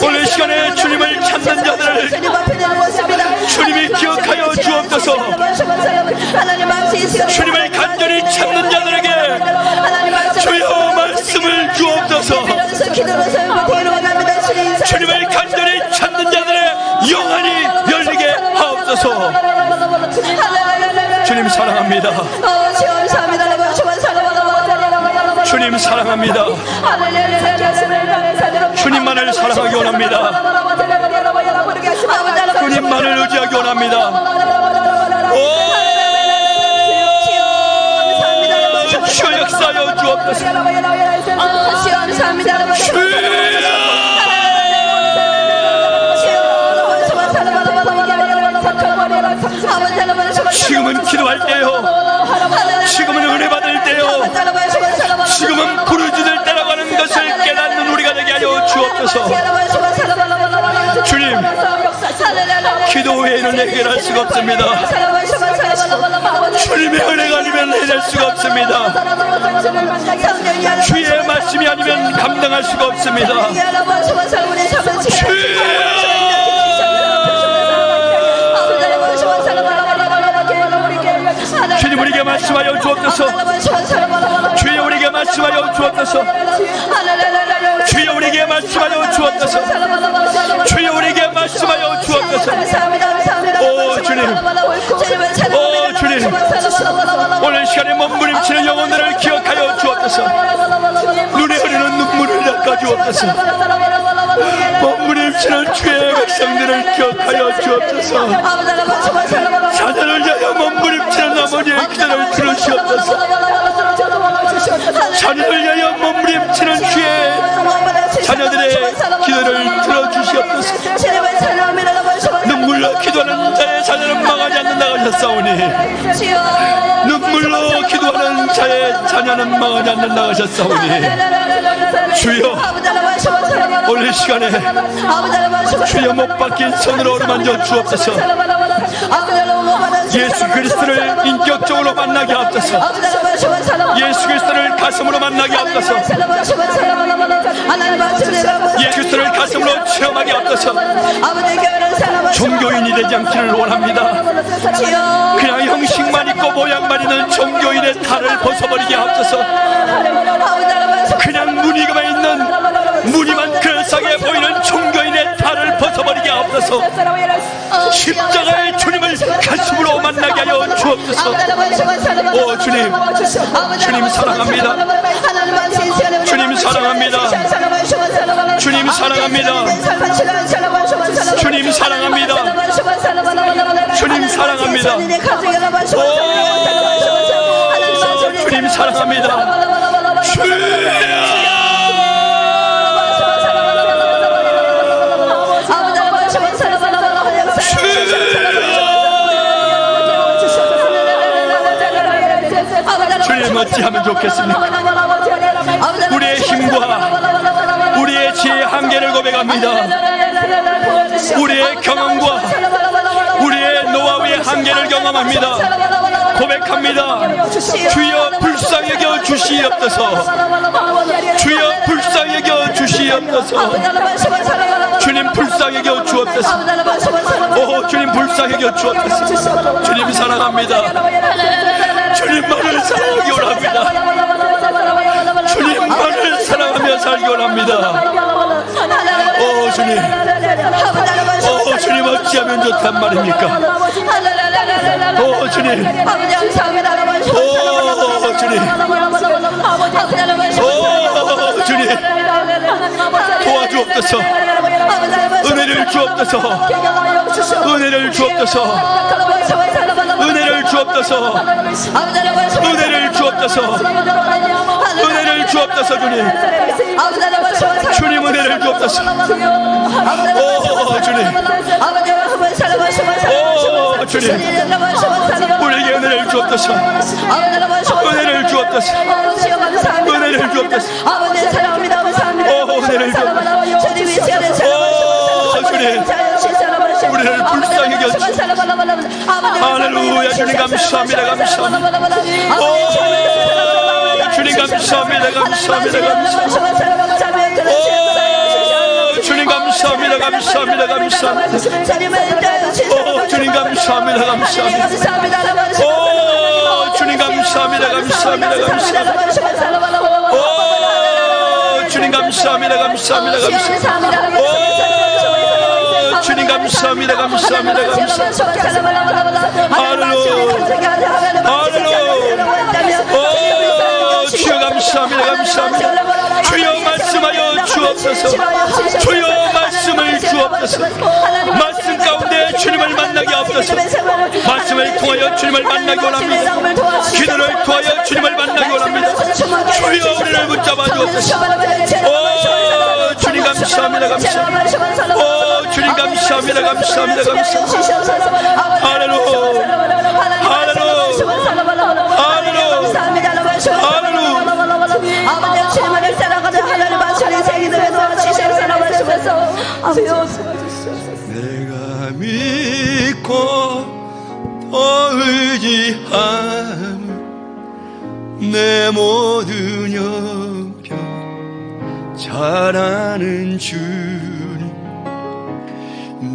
오늘 시간에 주님을 찾는 자들을 주님이 기억하여 주옵소서. 주님을 간절히 찾는 자들에게 주여 말씀을 주옵소서. 주님을 간절히 찾는 자들의 영안이 열리게 하옵소서. 주님 사랑합니다. 주님 사랑합니다. 주님만을 사랑하기 원합니다. 주님만을 의지하기 원합니다. 주여 역사하여 주옵소서. 지금은 기도할 때요. 지금은 은혜 받을 때요. 지금은 부르짖을 때라고 하는 것을 깨닫는 우리가 되게 하여 주옵소서. 주님, 기도 외에는 해결할 수가 없습니다. 주님의 은혜가 아니면 해낼 수가 없습니다. 주의 말씀이 아니면 감당할 수가 없습니다. 주님 우리에게 말씀하여 주옵소서. 주여 우리에게 말씀하여 주옵소서. 주여 우리에게 말씀하여 주옵소서. 주여 우리에게 말씀하여 주옵소서. 오 주님, 오 주님, 오늘 시간에 몸부림치는 영혼들을 기억하여 주옵소서. 눈에 흐르는 눈물을 닦아 주옵소서. 몸부림치는 주의 백성들을 기억하여 주옵소서. 자녀를 위하여 몸부림치는 아버지의 기도를 들으시옵소서. 자녀를 위하여 몸부림치는 주의 자녀들의 기도를 들어주시옵소서. 눈물로 기도하는 자의 자녀는 망하지 않는다고 하셨사오니 눈물로 기도하는 자의 자녀는 망하지 않는다고 하셨사오니 주여 오늘 시간에 주여 못 박힌 손으로 어루만져 주옵소서. 예수 그리스도를 인격적으로 만나게 하옵소서. 예수 그리스도를 가슴으로 만나게 하옵소서. 예수 그리스도를 가슴으로 체험하게 하옵소서. 종교인이 되지 않기를 원합니다. 그냥 형식만 있고 모양만 있는 종교인의 탈을 벗어버리게 하옵소서. 그냥 무늬만 있는 무늬만 그럴싸하게 보이는 종교인의 탈을 벗어버리게 하옵소서. 십자가의 주님을 가슴으로 만나게 하여 주옵소서. 오 주님, 주님 사랑합니다. 주님 사랑합니다. 주님 사랑합니다. 주님 사랑합니다. 주님 사랑합니다. 오 주님 사랑합니다. 주여 주님 어찌하면 좋겠습니까? 우리의 힘과 우리의 지혜의 한계를 고백합니다. 우리의 경험과 우리의 노하우의 한계를 경험합니다. 고백합니다. 주여 불쌍히 여겨 주시옵소서. 주여 불쌍히 여겨 주시옵소서. 주님 불쌍히 여겨 주옵소서. 오 주님 불쌍히 여겨 주옵소서. 주님 사랑합니다. 주님만을 사랑하기 원합니다. 주님만을 사랑하며 살기 원합니다. 오 주님, 오 주님 어찌하면 좋단 말입니까? 오 주님, 오 주님, 오 주님, 도와주옵소서. 은혜를 주옵소서. 은혜를 주옵소서. 은혜를 주옵소서. 은혜를 주옵소서. 은혜를 주옵소서. 주님, 주님 은혜를 주옵소서. 오 주님, 오 주님, 우리에게 은혜를 주옵소서. 은혜를 주옵소서. 은혜를 주옵소서. 오 은혜를 주옵소서. 오 주님, 우리를 불쌍히 여겨주옵소서. 할렐루야. 주님 감사합니다. 감사합니다. 오 주님 감사합니다. 감사합니다. 감사합니다. 오 주님 감사합니다. 감사합니다. 감사합니다. 오 주님 감사합니다. 감사합니다. 오 주님 감사합니다. 감사합니다. 감사합니다. 오 주님 감사합니다. 감사합니다. 감사합니다. 오 주님 감사합니다. 감사합니다. 감사합니다. 할렐루야. 오 주여 감사합니다. 감사합니다. 주여 말씀하여 주옵소서. 주여 말씀을 주옵소서. 말씀 가운데 주님을 만나게 하옵소서. 말씀을 통하여 주님을 만나기 원합니다. 기도를 통하여 주님을 만나기 원합니다. 주여 우리를 붙잡아 주옵소서. 오 주님 감사합니다. 감사합니다. 오 주님 감사합니다. 감사합니다. 감사합니다. 할렐루야. 할렐루야. 내가 믿고 또 의지함 내 모든 영병 잘 아는 주님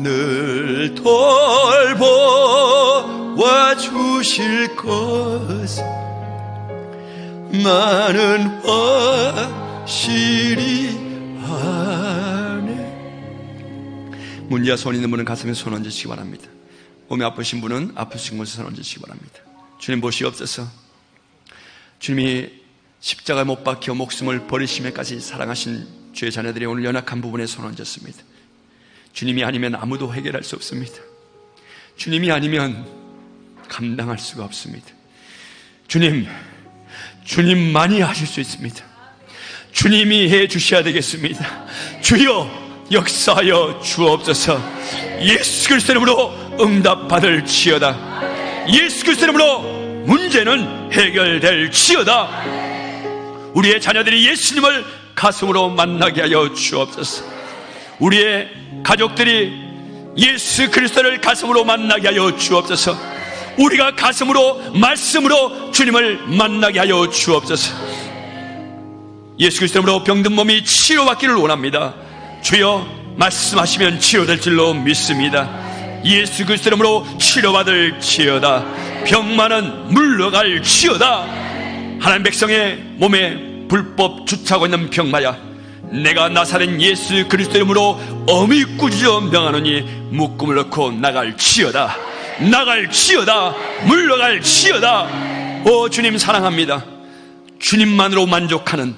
늘 돌보아 주실 것을 나는 확실히 아네. 문제와 손 있는 분은 가슴에 손 얹으시기 바랍니다. 몸이 아프신 분은 아프신 곳에 손 얹으시기 바랍니다. 주님 보시옵소서. 주님이 십자가에 못 박혀 목숨을 버리심에까지 사랑하신 주의 자녀들이 오늘 연약한 부분에 손 얹었습니다. 주님이 아니면 아무도 해결할 수 없습니다. 주님이 아니면 감당할 수가 없습니다. 주님만이 하실 수 있습니다. 주님이 해 주셔야 되겠습니다. 주여 역사하여 주옵소서. 예수 그리스도 이름으로 응답받을 지어다. 예수 그리스도 이름으로 문제는 해결될 지어다. 우리의 자녀들이 예수님을 가슴으로 만나게 하여 주옵소서. 우리의 가족들이 예수 그리스도를 가슴으로 만나게 하여 주옵소서. 우리가 가슴으로 말씀으로 주님을 만나게 하여 주옵소서. 예수 그리스도로 병든 몸이 치료받기를 원합니다. 주여 말씀하시면 치료될 줄로 믿습니다. 예수 그리스도로 치료받을 지어다. 병만은 물러갈 지어다. 하나님 백성의 몸에 불법 주차하고 있는 병마야 내가 나사렛 예수 그리스도 이름으로 엄히 꾸짖어 명하노니 묶음을 넣고 나갈 지어다. 나갈 지어다. 물러갈 지어다. 오 주님 사랑합니다. 주님만으로 만족하는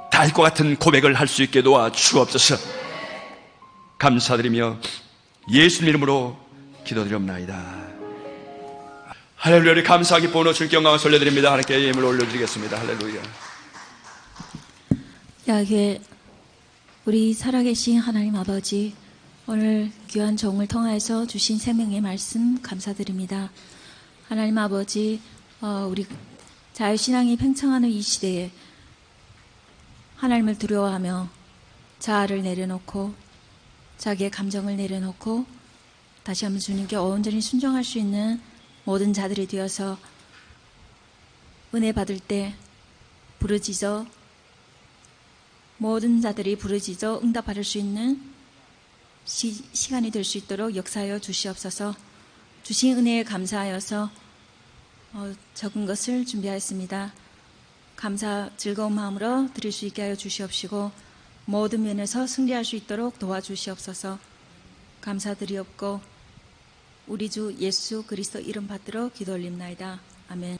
다윗과 같은 고백을 할 수 있게 도와 주옵소서. 감사드리며 예수님 이름으로 기도드리옵나이다. 할렐루야. 감사 기쁨으로 주께 영광을 돌려드립니다. 하나님께 예물을 올려드리겠습니다. 할렐루야. 야게 우리 살아계신 하나님 아버지, 오늘 귀한 종을 통하여서 주신 생명의 말씀 감사드립니다. 하나님 아버지, 우리 자유신앙이 팽창하는 이 시대에 하나님을 두려워하며 자아를 내려놓고 자기의 감정을 내려놓고 다시 한번 주님께 온전히 순종할 수 있는 모든 자들이 되어서 은혜 받을 때 부르짖어 모든 자들이 부르짖어 응답받을 수 있는 시간이 될 수 있도록 역사하여 주시옵소서. 주신 은혜에 감사하여서 적은 것을 준비하였습니다. 감사 즐거운 마음으로 드릴 수 있게 하여 주시옵시고 모든 면에서 승리할 수 있도록 도와주시옵소서. 감사드리옵고 우리 주 예수 그리스도 이름 받들어 기도 올립나이다. 아멘.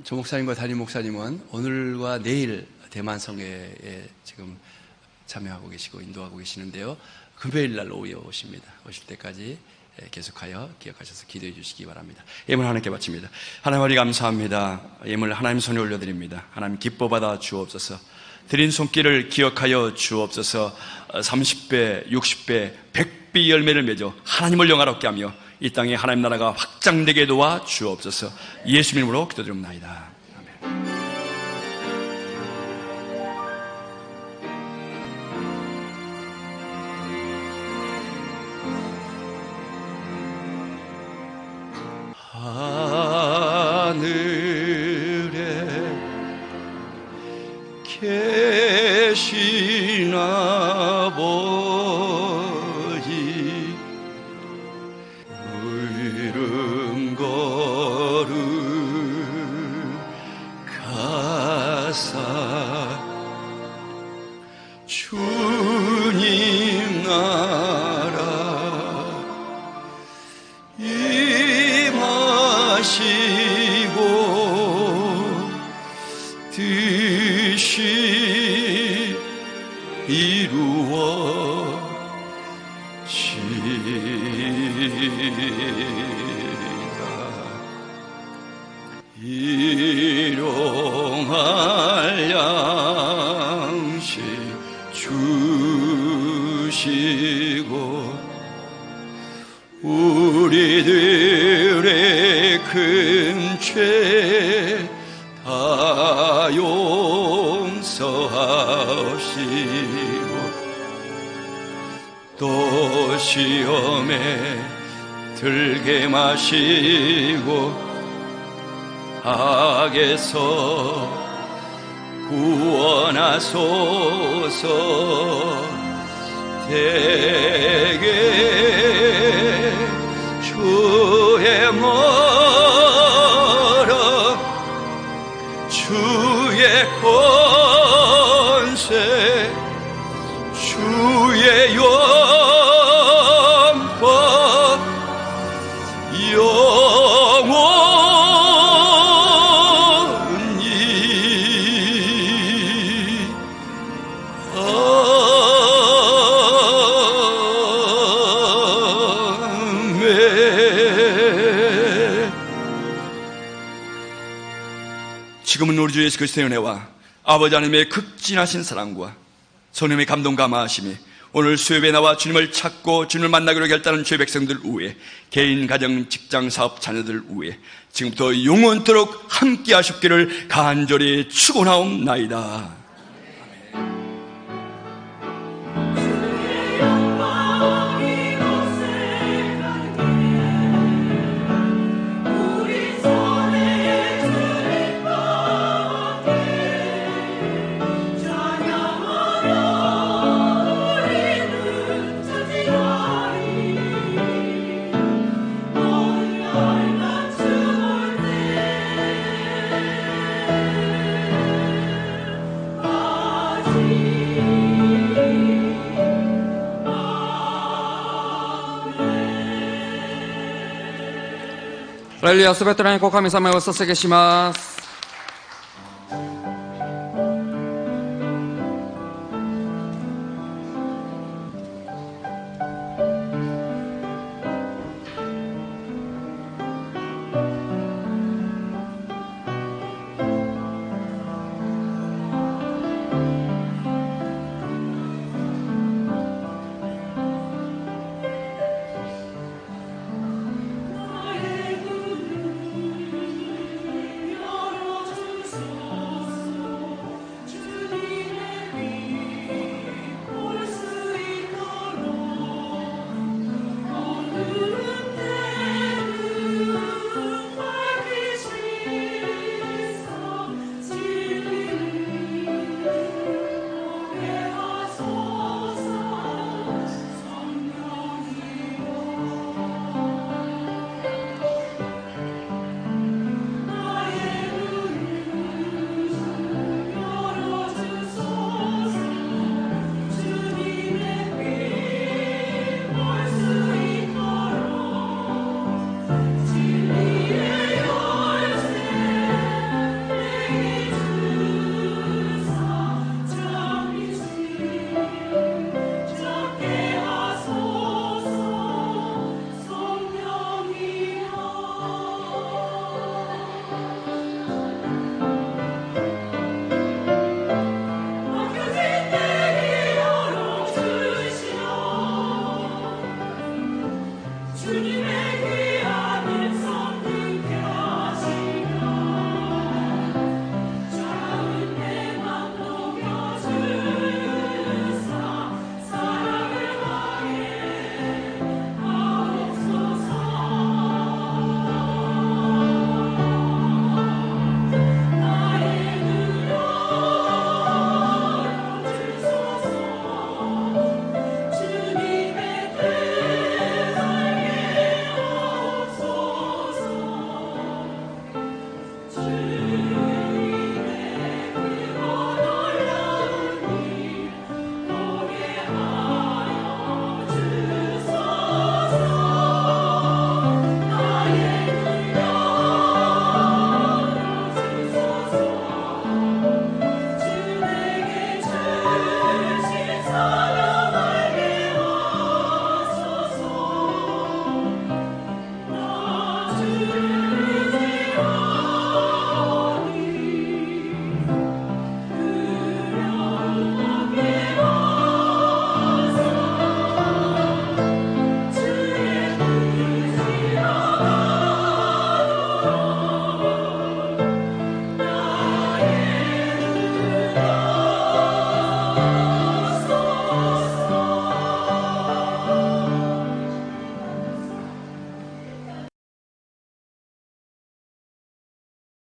조 목사님과 담임 목사님은 오늘과 내일 대만 성회에 지금 참여하고 계시고 인도하고 계시는데요. 금요일 날 오후에 오십니다. 오실 때까지 계속하여 기억하셔서 기도해 주시기 바랍니다. 예물 하나님께 바칩니다. 하나님 아버지 감사합니다. 예물 하나님 손에 올려드립니다. 하나님 기뻐 받아 주옵소서. 드린 손길을 기억하여 주옵소서. 30배, 60배, 100배 열매를 맺어 하나님을 영화롭게 하며 이 땅에 하나님 나라가 확장되게 도와 주옵소서. 예수 이름으로 기도드립니다. 아멘. 하늘에 계신 아버지 이름 거룩하사 주님 나라 임하시고 뜻이 이루어지다. 일용할 양식 주시고 우리들의 큰 죄 다 용서하시고 또 시험에 들게 마시고 악에서 구원하소서. 대개 주의 머라 주의 권세 주의 영광 영원히 지금은 우리 주 예수 그리스도의 은혜와 아버지 하나님의 극진하신 사랑과 성령의 감동 감화하심이 오늘 수협에 나와 주님을 찾고 주님을 만나기로 결단한 주의 백성들 위에, 개인, 가정, 직장, 사업, 자녀들 위에 지금부터 영원토록 함께 하셨기를 간절히 축원하옵나이다. 할렐루야、すべての御神様を捧げします。